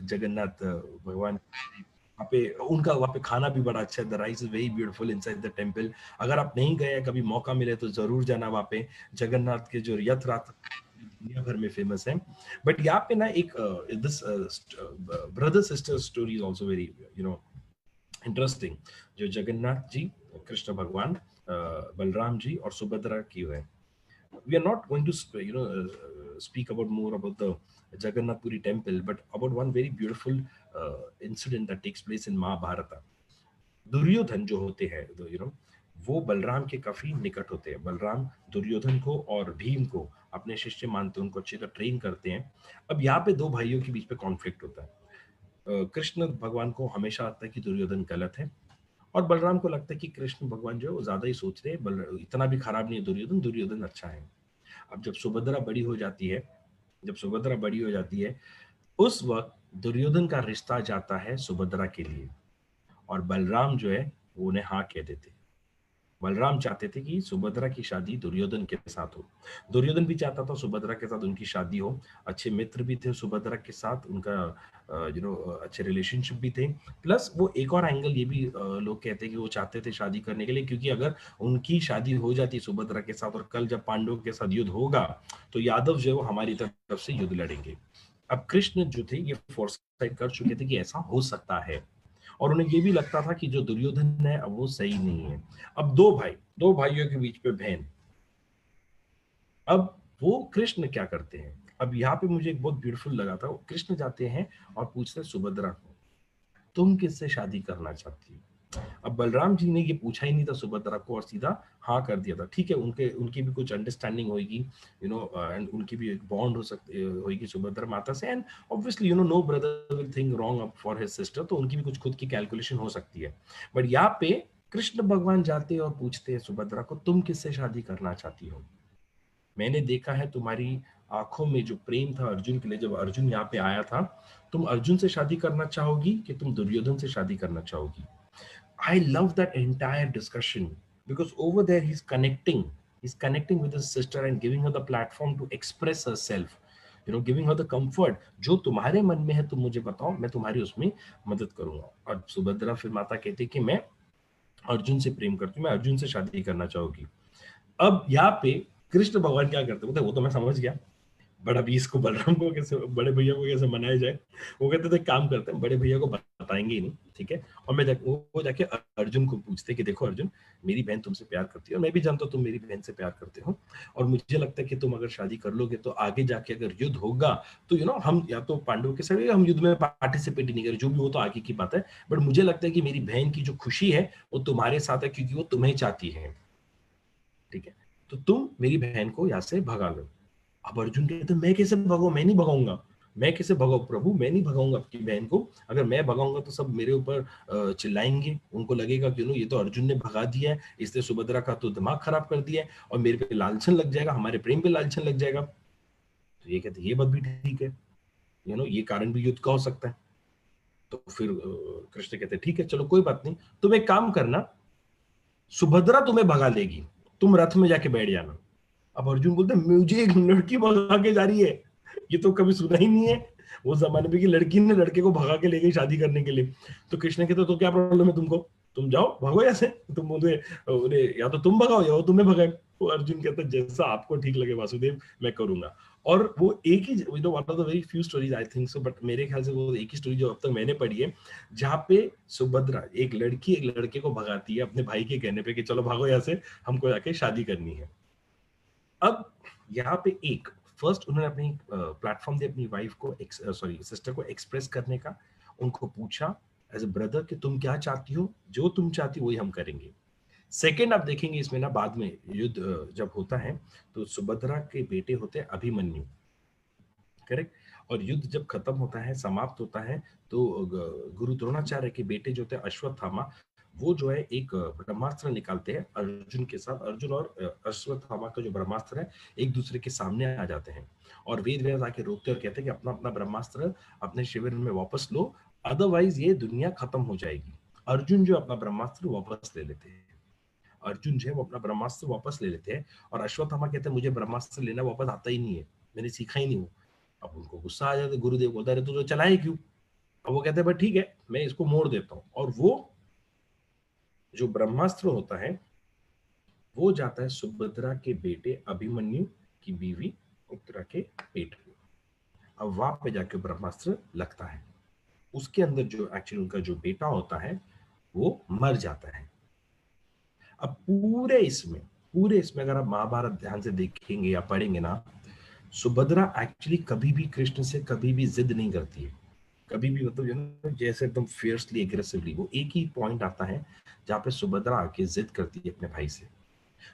जगन्नाथ भगवान। वहाँ पे उनका, वहाँ पे खाना भी बड़ा अच्छा है। The rice is very beautiful inside the temple. अगर आप नहीं गए, कभी मौका मिले तो जरूर जाना वहाँ पे। जगन्नाथ के जो रथ दुनिया भर में फेमस है। बट यहाँ पे ना एक this brother sister story is also very interesting, जो जगन्नाथ जी, कृष्ण भगवान, बलराम जी और सुभद्रा की है। We are not going to speak about more about the Jagannath Puri temple, but about one very beautiful incident that takes place in Mahabharata. Duryodhan जो होते हैं, वो बलराम के काफी निकट होते हैं। बलराम दुर्योधन को और भीम को अपने शिष्य मानते हैं, उनको अच्छी तरह ट्रेन करते हैं। अब यहाँ पे दो भाइयों के बीच में कॉन्फ्लिक्ट होता है। कृष्ण भगवान को हमेशा लगता है कि दुर्योधन गलत है, और बलराम को लगता है कि कृष्ण भगवान जो है वो ज्यादा ही सोच रहे हैं, इतना भी खराब नहीं है दुर्योधन, दुर्योधन अच्छा है। अब जब सुभद्रा बड़ी हो जाती है, उस वक्त दुर्योधन का रिश्ता जाता है सुभद्रा के लिए, और बलराम जो है वो उन्हें हाँ कह देते। बलराम चाहते थे कि सुभद्रा की शादी दुर्योधन के साथ हो। दुर्योधन भी चाहता था सुभद्रा के साथ उनकी शादी हो। अच्छे मित्र भी थे सुभद्रा के साथ, उनका अच्छे रिलेशनशिप भी थे। प्लस वो एक और एंगल ये भी लोग कहते हैं कि वो चाहते थे शादी करने के लिए, क्योंकि अगर उनकी शादी हो जाती सुभद्रा के साथ, और कल जब पांडवों के साथ युद्ध होगा, तो यादव जो है वो हमारी तरफ से युद्ध लड़ेंगे। अब कृष्ण जो थे ये फोरसाइट कर चुके थे कि ऐसा हो सकता है, और उन्हें ये भी लगता था कि जो दुर्योधन है अब वो सही नहीं है। अब दो भाइयों के बीच में बहन, अब वो कृष्ण क्या करते हैं। अब यहाँ पे मुझे एक बहुत ब्यूटीफुल लगा था, कृष्ण जाते हैं और पूछते हैं सुभद्रा को, तुम किससे शादी करना चाहती हो। अब बलराम जी ने ये पूछा ही नहीं था सुभद्रा को, और सीधा हाँ कर दिया था। ठीक है, उनकी भी कुछ अंडरस्टैंडिंग होगी, एंड उनकी भी एक बॉन्ड हो सकती होगी सुभद्रा माता से, and obviously no brother will think wrong up for his sister, तो उनकी भी कुछ खुद की कैलकुलेशन हो सकती है। बट यहाँ पे कृष्ण भगवान जाते हैं और पूछते हैं सुभद्रा को, तुम किससे शादी करना चाहती हो। मैंने देखा है तुम्हारी आंखों में जो प्रेम था अर्जुन के लिए, जब अर्जुन यहाँ पे आया था, तुम अर्जुन से शादी करना चाहोगी कि तुम दुर्योधन से शादी करना चाहोगी। I love that entire discussion, because over there he's connecting with his sister and giving her the platform to express herself, giving her the comfort, जो तुम्हारे मन में है तुम मुझे बताओ, मैं तुम्हारी उसमें मदद करूंगा। और सुभद्रा फिर माता कहती कि मैं अर्जुन से प्रेम करती हूँ, मैं अर्जुन से शादी करना चाहूंगी। अब यहाँ पे कृष्ण भगवान क्या करते, बोलते वो तो मैं समझ गया, बट अभी इसको बलराम को कैसे, बड़े भैया को कैसे मनाया जाए। वो कहते थे काम करते हैं, बड़े भैया को बताएंगे ही नहीं, ठीक है। और वो जाके अर्जुन को पूछते कि देखो अर्जुन, मेरी बहन तुमसे प्यार करती है, और मैं भी जानता हूँ तुम मेरी बहन से प्यार करते हो, और मुझे लगता है कि तुम अगर शादी कर लोगे तो आगे जाके अगर युद्ध होगा तो हम या तो पांडवों के साथ, हम युद्ध में पार्टिसिपेट ही नहीं करें, जो भी हो तो आगे की बात है। बट मुझे लगता है कि मेरी बहन की जो खुशी है वो तुम्हारे साथ है, क्योंकि वो तुम्हें चाहती है, ठीक है। तो तुम मेरी बहन को यहाँ से भगा लो। अब अर्जुन कहते मैं कैसे भगाऊं, मैं नहीं भगाऊंगा, मैं कैसे भगाऊं प्रभु, मैं नहीं भगाऊंगा आपकी बहन को। अगर मैं भगाऊंगा तो सब मेरे ऊपर चिल्लाएंगे, उनको लगेगा कि ये तो अर्जुन ने भगा दिया है, इसने सुभद्रा का तो दिमाग खराब कर दिया है, और मेरे पे लालछन लग जाएगा, हमारे प्रेम पे लालछन लग जाएगा। तो ये कहते ये बात भी ठीक है, ये कारण भी युद्ध का हो सकता है। तो फिर कृष्ण कहते ठीक है चलो कोई बात नहीं, तुम एक काम करना, सुभद्रा तुम्हें भगा लेगी, तुम रथ में जाके बैठ जाना। अब अर्जुन बोलते मुझे एक लड़की भगा के जा रही है, ये तो कभी सुना ही नहीं है। वो जमाने में कि लड़की ने लड़के को भगा के ले गई शादी करने के लिए, तो कृष्ण कहते तो क्या प्रॉब्लम है तुमको, तुम जाओ भागो ऐसे, तुम उन्हें उन्हें या तो तुम भगाओ या वो तुम्हें भगाए। तो अर्जुन कहता है जैसा आपको ठीक लगे वासुदेव मैं करूंगा। और वो एक ही one of the very few stories I think so, but मेरे ख्याल से वो एक ही स्टोरी जो अब तक मैंने पढ़ी है जहाँ पे सुभद्रा एक लड़की एक लड़के को भगाती है अपने भाई के कहने पे कि चलो भागो यहाँ से, हमको जाके शादी करनी है। अब यहाँ पे एक फर्स्ट उन्होंने अपनी प्लेटफॉर्म दिया अपनी वाइफ को सॉरी सिस्टर को एक्सप्रेस करने का, उनको पूछा एज ए ब्रदर कि तुम क्या चाहती हो, जो तुम चाहती हो वही हम करेंगे। सेकेंड आप देखेंगे इसमें ना बाद में युद्ध जब होता है तो सुभद्रा के बेटे होते हैं अभिमन्यु, करेक्ट, और युद्ध जब खत्म होता है समाप्त होता है तो गुरु द्रोणाचार्य के बेटे जो थे अश्वत्थामा, वो जो है एक ब्रह्मास्त्र निकालते हैं अर्जुन के साथ। अर्जुन और अश्वत्थामा का जो ब्रह्मास्त्र है एक दूसरे के सामने आ जाते हैं और वेद व्यास आके रोकते हैं और कहते हैं कि अपना अपना ब्रह्मास्त्र अपने शिविर में वापस लो, अदरवाइज ये दुनिया खत्म हो जाएगी। अर्जुन जो अपना ब्रह्मास्त्र वापस ले लेते हैं, अर्जुन जो है वो अपना ब्रह्मास्त्र वापस ले लेते हैं और अश्वत्थामा कहते हैं मुझे ब्रह्मास्त्र लेना वापस आता ही नहीं है, मैंने सीखा ही नहीं हूँ। अब उनको गुस्सा आ जाता है, गुरुदेव बोलता है तो चलाए क्यों। अब वो कहते हैं भाई ठीक है मैं इसको मोड़ देता हूँ, और वो जो ब्रह्मास्त्र होता है वो जाता है सुभद्रा के बेटे अभिमन्यु की बीवी उत्तरा के पेट में। अब वहां पे जाके ब्रह्मास्त्र लगता है, उसके अंदर जो एक्चुअली उनका जो बेटा होता है वो मर जाता है। अब पूरे इसमें अगर आप महाभारत ध्यान से देखेंगे या पढ़ेंगे ना, सुभद्रा एक्चुअली कभी भी कृष्ण से कभी भी जिद नहीं करती है, कभी भी, मतलब यू नो जैसे एकदम फियर्सली एग्रेसिवली। वो एक ही पॉइंट आता है जहाँ पे सुभद्रा आके जिद करती है अपने भाई से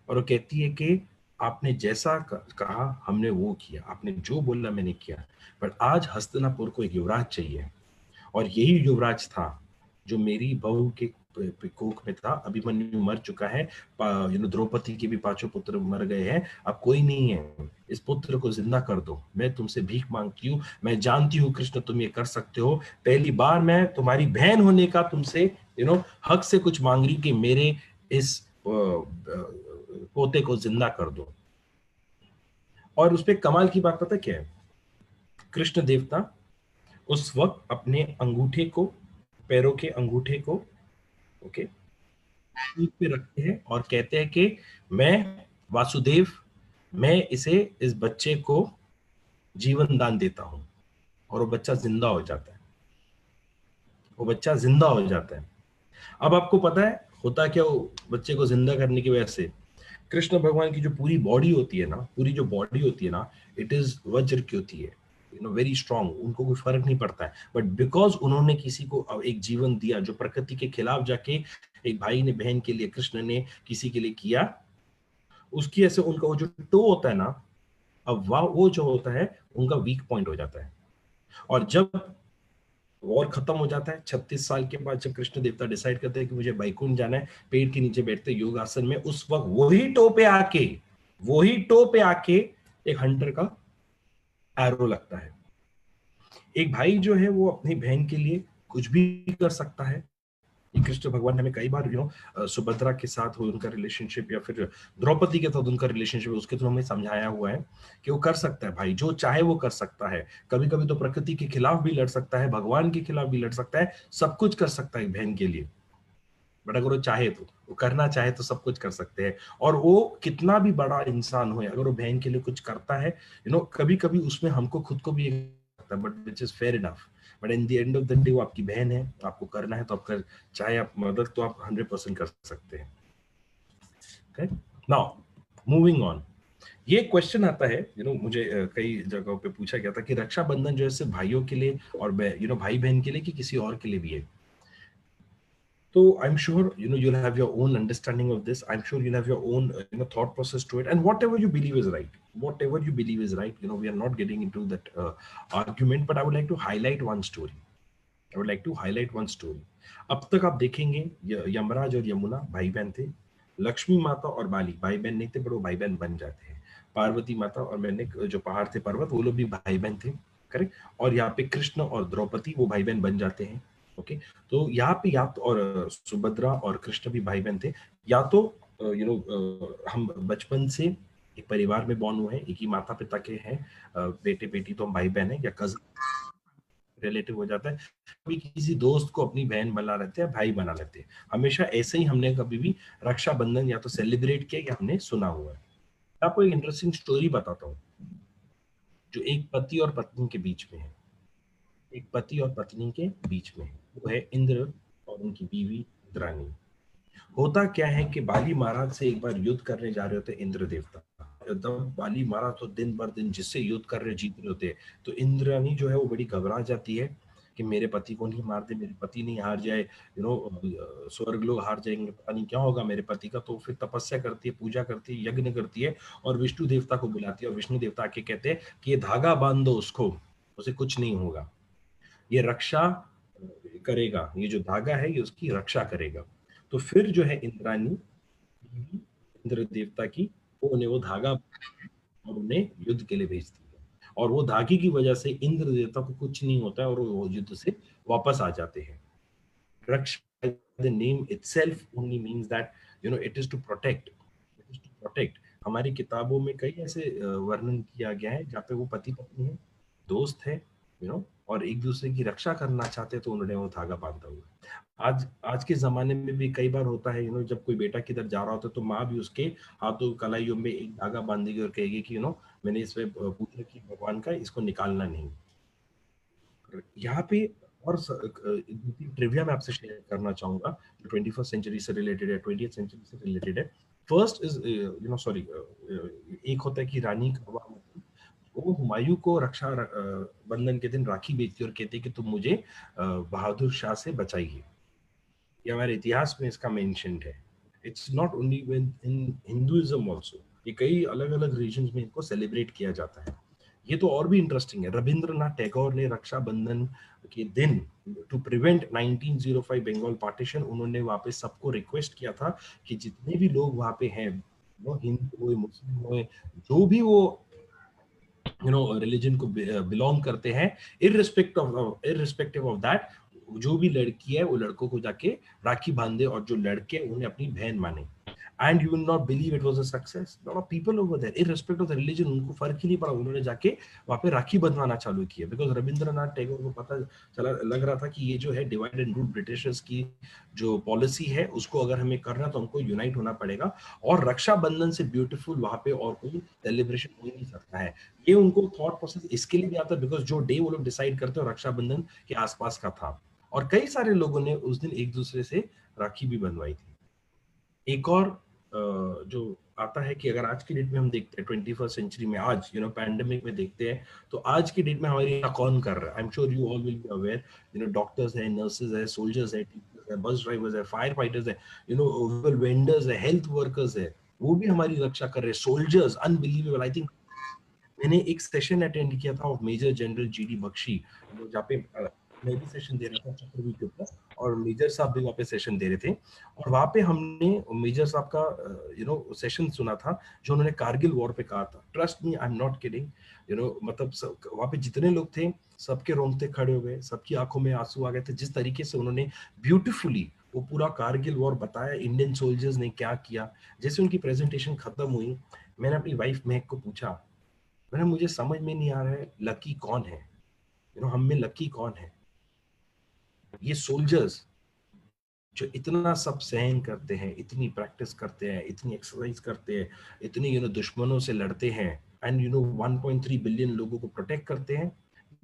और वो कहती है कि आपने जैसा कहा हमने वो किया, आपने जो बोला मैंने किया, पर आज हस्तिनापुर को एक युवराज चाहिए और यही युवराज था जो मेरी बहू के कोख में था। अभिमन्यु मर चुका है, द्रौपदी के भी पांचों पुत्र मर गए हैं, अब कोई नहीं है, इस पुत्र को जिंदा कर दो। मैं तुमसे भीख मांगती हूँ, मैं जानती हूँ कृष्ण तुम ये कर सकते हो, पहली बार मैं तुम्हारी बहन होने का तुमसे हक से कुछ मांग रही कि मेरे इस पोते को जिंदा कर दो। और उसपे कमाल की बात पता क्या है, कृष्ण देवता उस वक्त अपने अंगूठे को, पैरों के अंगूठे को ओके पीठ पे रखते हैं और कहते हैं कि मैं वासुदेव, मैं इस बच्चे को जीवन दान देता हूं, और वो बच्चा जिंदा हो जाता है, वो बच्चा जिंदा हो जाता है। अब आपको पता है होता क्या, वो बच्चे को जिंदा करने की वजह से कृष्ण भगवान की जो पूरी बॉडी होती है ना, पूरी जो बॉडी होती है ना, इट इज वज्र की होती है, वेरी स्ट्रांग, उनको कोई फर्क नहीं पड़ता है। बट बिकॉज उन्होंने किसी को एक जीवन दिया जो प्रकृति के खिलाफ जाके एक भाई ने बहन के लिए, कृष्ण ने किसी के लिए किया, उसकी ऐसे उनका वो जो टो होता है ना, अब वो जो होता है उनका वीक पॉइंट हो जाता है। और जब वॉर खत्म हो जाता है 36 साल के बाद, जब कृष्ण देवता डिसाइड करते हैं कि मुझे बैकुंठ जाना है, पेड़ के नीचे बैठते योग आसन में, उस वक्त वही टो पे आके एक हंटर का एरो लगता है। एक भाई जो है वो अपनी बहन के लिए कुछ भी कर सकता है। ये कृष्ण भगवान ने हमें कई बार सुभद्रा के साथ हो उनका रिलेशनशिप या फिर द्रौपदी के साथ उनका रिलेशनशिप, उसके थ्रू हमें समझाया हुआ है कि वो कर सकता है, भाई जो चाहे वो कर सकता है। कभी कभी तो प्रकृति के खिलाफ भी लड़ सकता है, भगवान के खिलाफ भी लड़ सकता है, सब कुछ कर सकता है बहन के लिए। बट अगर वो चाहे तो, वो करना चाहे तो सब कुछ कर सकते हैं। और वो कितना भी बड़ा इंसान हो, अगर वो बहन के लिए कुछ करता है, कभी कभी उसमें हमको खुद को भी लगता है, but which is fair enough. But in the end of the day वो आपकी बहन है, आपको करना है तो आप कर, चाहे आप मदद तो आप 100% कर सकते हैं। नाउ मूविंग ऑन, ये क्वेश्चन आता है, मुझे कई जगहों पे पूछा गया था कि रक्षाबंधन जो है सिर्फ भाइयों के लिए और भाई बहन के लिए कि किसी और के लिए भी है। So I'm sure you'll have your own understanding of this. I'm sure you'll have your own thought process to it, and whatever you believe is right. Whatever you believe is right. We are not getting into that argument, but I would like to highlight one story. अब तक आप देखेंगे यमराज और यमुना भाई बहन थे, लक्ष्मी माता और बाली भाई बहन नहीं थे, पर वो भाई बहन बन जाते हैं। पार्वती माता और मैंने जो पहाड़ थे पर्वत, वो लोग भी भाई बहन थे, करेक्ट। और यहाँ पे कृष्ण और द्रौपदी वो भाई बहन बन जाते हैं। ओके, तो यहाँ पे या तो और सुभद्रा और कृष्ण भी भाई बहन थे, या तो हम बचपन से एक परिवार में बॉर्न हुए हैं, एक ही माता पिता के हैं, बेटे बेटी तो हम भाई बहन है, या कजन रिलेटिव हो जाता है, कभी किसी दोस्त को अपनी बहन बना लेते हैं, भाई बना लेते हैं। हमेशा ऐसे ही हमने कभी भी रक्षाबंधन या तो सेलिब्रेट किया या हमने सुना हुआ है। आपको एक इंटरेस्टिंग स्टोरी बताता हूँ, जो एक पति और पत्नी के बीच में है। एक पति और पत्नी के बीच में है, वो है इंद्र और उनकी बीवी इंद्राणी। होता क्या है कि बाली महाराज से एक बार युद्ध करने जा रहे होते इंद्र देवता। जब बाली महाराज तो दिन भर दिन जिससे युद्ध कर रहे जीत रहे होते, तो इंद्राणी जो है वो बड़ी घबरा जाती है कि मेरे पति को नहीं मार दे, मेरे पति नहीं हार जाए, स्वर्ग लोग हार जाएंगे, पता नहीं क्या होगा मेरे पति का। तो फिर तपस्या करती है, पूजा करती है, यज्ञ करती है और विष्णु देवता को बुलाती है। और विष्णु देवता आके कहते हैं कि ये धागा बांध दो उसको, उसे कुछ नहीं होगा, ये रक्षा करेगा, ये जो धागा है ये उसकी रक्षा करेगा। तो फिर जो है इंद्राणी इंद्र देवता की, वो उन्हें वो धागा और उन्हें युद्ध के लिए भेजती है, और वो धागे की वजह से इंद्र देवता को कुछ नहीं होता है और वो युद्ध से वापस आ जाते हैं। Raksha, the name itself only means that it is to protect, it is to protect. हमारी किताबों में कई ऐसे वर्णन किया गया है जहाँ पे वो पति पत्नी है, दोस्त है, और एक दूसरे की रक्षा करना चाहते, तो उन्होंने वो धागा बांधा हुआ है। आज आज के जमाने में भी कई बार होता है, जब कोई बेटा किधर जा रहा होता है तो माँ भी उसके हाथों कलाइयों में एक धागा बांधेगी और कहेगी कि मैंने इसमें पूछ रखी भगवान का, इसको निकालना नहीं। यहाँ पे और ट्रिविया मैं आपसे शेयर करना चाहूंगा जो 21st सेंचुरी से रिलेटेड है, 20th सेंचुरी से रिलेटेड है। फर्स्ट इज सॉरी, एक होता है कि रानी कबामती, वो हुमायूं को रक्षा बंधन के दिन राखी बेचती और कहती है कि तुम मुझे बहादुर शाह से बचाइए। ये हमारे इतिहास में इसका मेंशन्ड है। It's not only in Hinduism also, ये कई अलग अलग रीजन्स में इनको सेलिब्रेट किया जाता है। ये तो और भी इंटरेस्टिंग है, रविंद्रनाथ टैगोर ने रक्षाबंधन के दिन, टू प्रिवेंट 1905 बंगाल पार्टीशन, उन्होंने वहां पे सबको रिक्वेस्ट किया था कि जितने भी लोग वहां पे हैं, वो हिंदू हो, मुस्लिम हो, जो भी वो रिलीजन को बिलोंग करते हैं, इररिस्पेक्टिव ऑफ दैट, जो भी लड़की है वो लड़कों को जाके राखी बांधे और जो लड़के उन्हें अपनी बहन माने। And you will not believe, it was a success. Lot of people over there, irrespective of the religion, उनको फर्क ही नहीं पड़ा, उन्होंने जाके वहां पे राखी बंधवाना चालू किया। बिकॉज रविंद्रनाथ टैगोर को पता चला, लग रहा था कि ये जो है डिवाइड एंड रूल ब्रिटिशर्स की जो पॉलिसी है, उसको अगर हमें करना तो हमको यूनाइट होना पड़ेगा, और रक्षाबंधन से ब्यूटीफुल वहां पे और कोई सेलिब्रेशन हो ही नहीं सकता है। ये उनको थॉट प्रोसेस इसके लिए भी आता है बिकॉज जो डे वो लोग डिसाइड करते हो रक्षाबंधन के आसपास का था, और कई सारे लोगों ने उस दिन एक दूसरे से राखी भी बनवाई थी। एक और जो आता है कि अगर आज की डेट में हम देखते हैं 21st सेंचुरी में, आज पैंडेमिक में देखते हैं, तो आज की डेट में हमारी कौन कर रहा है? I am sure you all will be aware, doctors है, नर्सेज है, सोल्जर्स है, टीचर्स है, बस ड्राइवर्स है, फायर फाइटर्स है, वेंडर्स है, हेल्थ वर्कर्स है, वो भी हमारी रक्षा कर रहे हैं। Soldiers, unbelievable. आई थिंक मैंने एक सेशन अटेंड किया था of major general GD Bakshi, जहाँ पे मैं भी सेशन दे रहा था चक्रव्यूह के ऊपर, और मेजर साहब भी वहाँ पे सेशन दे रहे थे। और वहाँ पे हमने मेजर साहब का सेशन सुना था, जो उन्होंने कारगिल वॉर पे कहा था। Trust me, I am not kidding, मतलब वहाँ पे जितने लोग थे सबके रोंगटे खड़े हो गए, सबकी आंखों में आंसू आ गए थे, जिस तरीके से उन्होंने ब्यूटिफुली वो पूरा कारगिल वॉर बताया, इंडियन सोल्जर्स ने क्या किया। जैसे उनकी प्रेजेंटेशन खत्म हुई, मैंने अपनी वाइफ महक को पूछा, मैंने, मुझे समझ में नहीं आ रहा है लकी कौन है, हम में लकी कौन है? ये सोल्जर्स जो इतना सब सहन करते हैं, इतनी प्रैक्टिस करते हैं, इतनी एक्सरसाइज करते हैं, इतनी दुश्मनों से लड़ते हैं, एंड 1.3 बिलियन लोगों को प्रोटेक्ट करते हैं,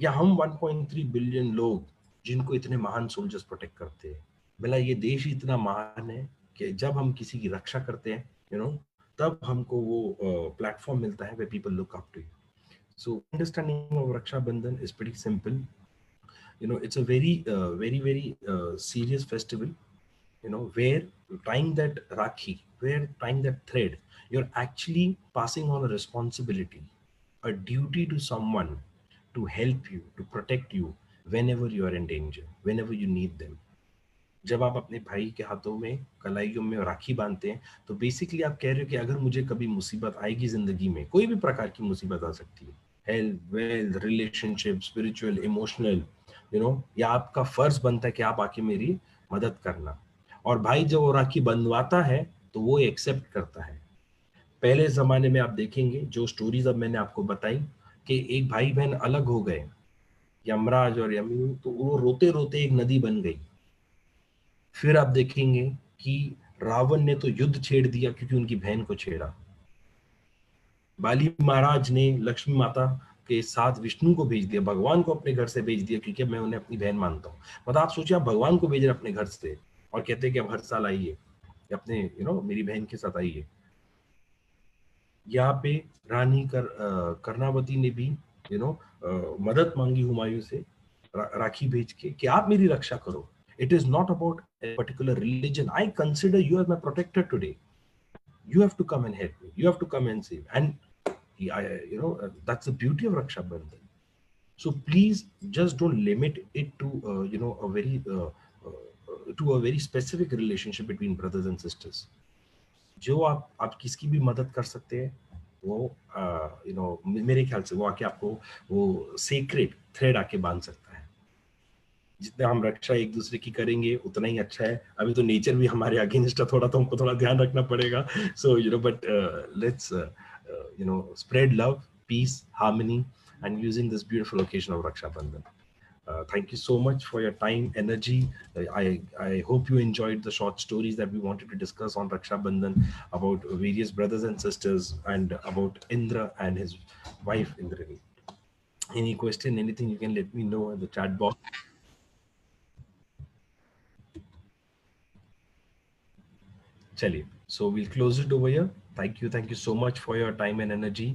या हम 1.3 बिलियन लोग जिनको इतने महान सोल्जर्स प्रोटेक्ट करते हैं। भला ये देश ही इतना महान है कि जब हम किसी की रक्षा करते हैं, तब हमको वो प्लेटफॉर्म मिलता है where people look up to you. So understanding of Raksha Bandhan is pretty simple. It's a very serious festival. Where tying that rakhi, where tying that thread, you're actually passing on a responsibility, a duty to someone to help you, to protect you whenever you are in danger, whenever you need them. जब आप अपने भाई के हाथों में कलाइयों में राखी बांधते हैं, तो बेसिकली आप कह रहे हो कि अगर मुझे कभी मुसीबत आएगी जिंदगी में, कोई भी प्रकार की मुसीबत आ सकती है, health, wealth, relationship, spiritual, emotional, या आपका फर्ज बनता है कि आप आके मेरी मदद करना। और भाई जब वो राखी बंधवाता है तो वो एक्सेप्ट करता है। पहले जमाने में आप देखेंगे जो स्टोरीज अब मैंने आपको बताई कि एक भाई बहन अलग हो गए, यमराज और यमी, तो वो रोते रोते एक नदी बन गई। फिर आप देखेंगे कि रावण ने तो युद्ध छेड़ दिया क्योंकि उनकी बहन को छेड़ा। बाली महाराज ने लक्ष्मी माता के साथ विष्णु को भेज दिया, भगवान को अपने घर से भेज दिया, क्योंकि मैं उन्हें अपनी बहन मानता हूँ। मतलब आप सोचिए, आप भगवान को भेज रहे हैं अपने घर से और कहते हैं कि अब हर साल आइए अपने मेरी बहन के साथ आइए। यहाँ पे कर्णावती ने भी मदद मांगी हुमायूं से, राखी भेज के कि आप मेरी रक्षा करो। It is not about a particular religion, I consider you as my protector today, you have to come and help me, you have to come and save. And that's the beauty of Raksha Bandhan. So please just don't limit it to a very to a very specific relationship between brothers and sisters. जो आप किसकी भी मदद कर सकते हैं, वो मेरे ख्याल से वो आके आपको वो सेक्रेट थ्रेड आके बांध सकता है। जितना हम रक्षा एक दूसरे की करेंगे उतना ही अच्छा है। अभी तो नेचर भी हमारे अगेंस्ट है थोड़ा, तो हमको थोड़ा ध्यान रखना पड़ेगा। So but let's spread love, peace, harmony, and using this beautiful occasion of Raksha Bandhan. Thank you so much for your time, energy. I hope you enjoyed the short stories that we wanted to discuss on Raksha Bandhan about various brothers and sisters and about Indra and his wife Indrani. Any question, anything, you can let me know in the chat box. Chaliye. So we'll close it over here. Thank you so much for your time and energy,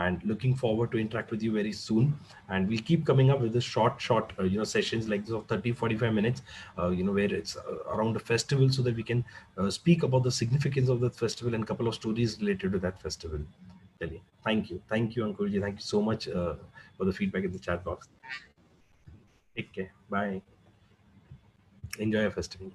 and looking forward to interact with you very soon. And we'll keep coming up with the short sessions like this of 30, 45 minutes, where it's around the festival, so that we can speak about the significance of the festival and a couple of stories related to that festival. Chaliye. Thank you, Ankurji. Thank you so much for the feedback in the chat box. Take care. Bye. Enjoy your festival.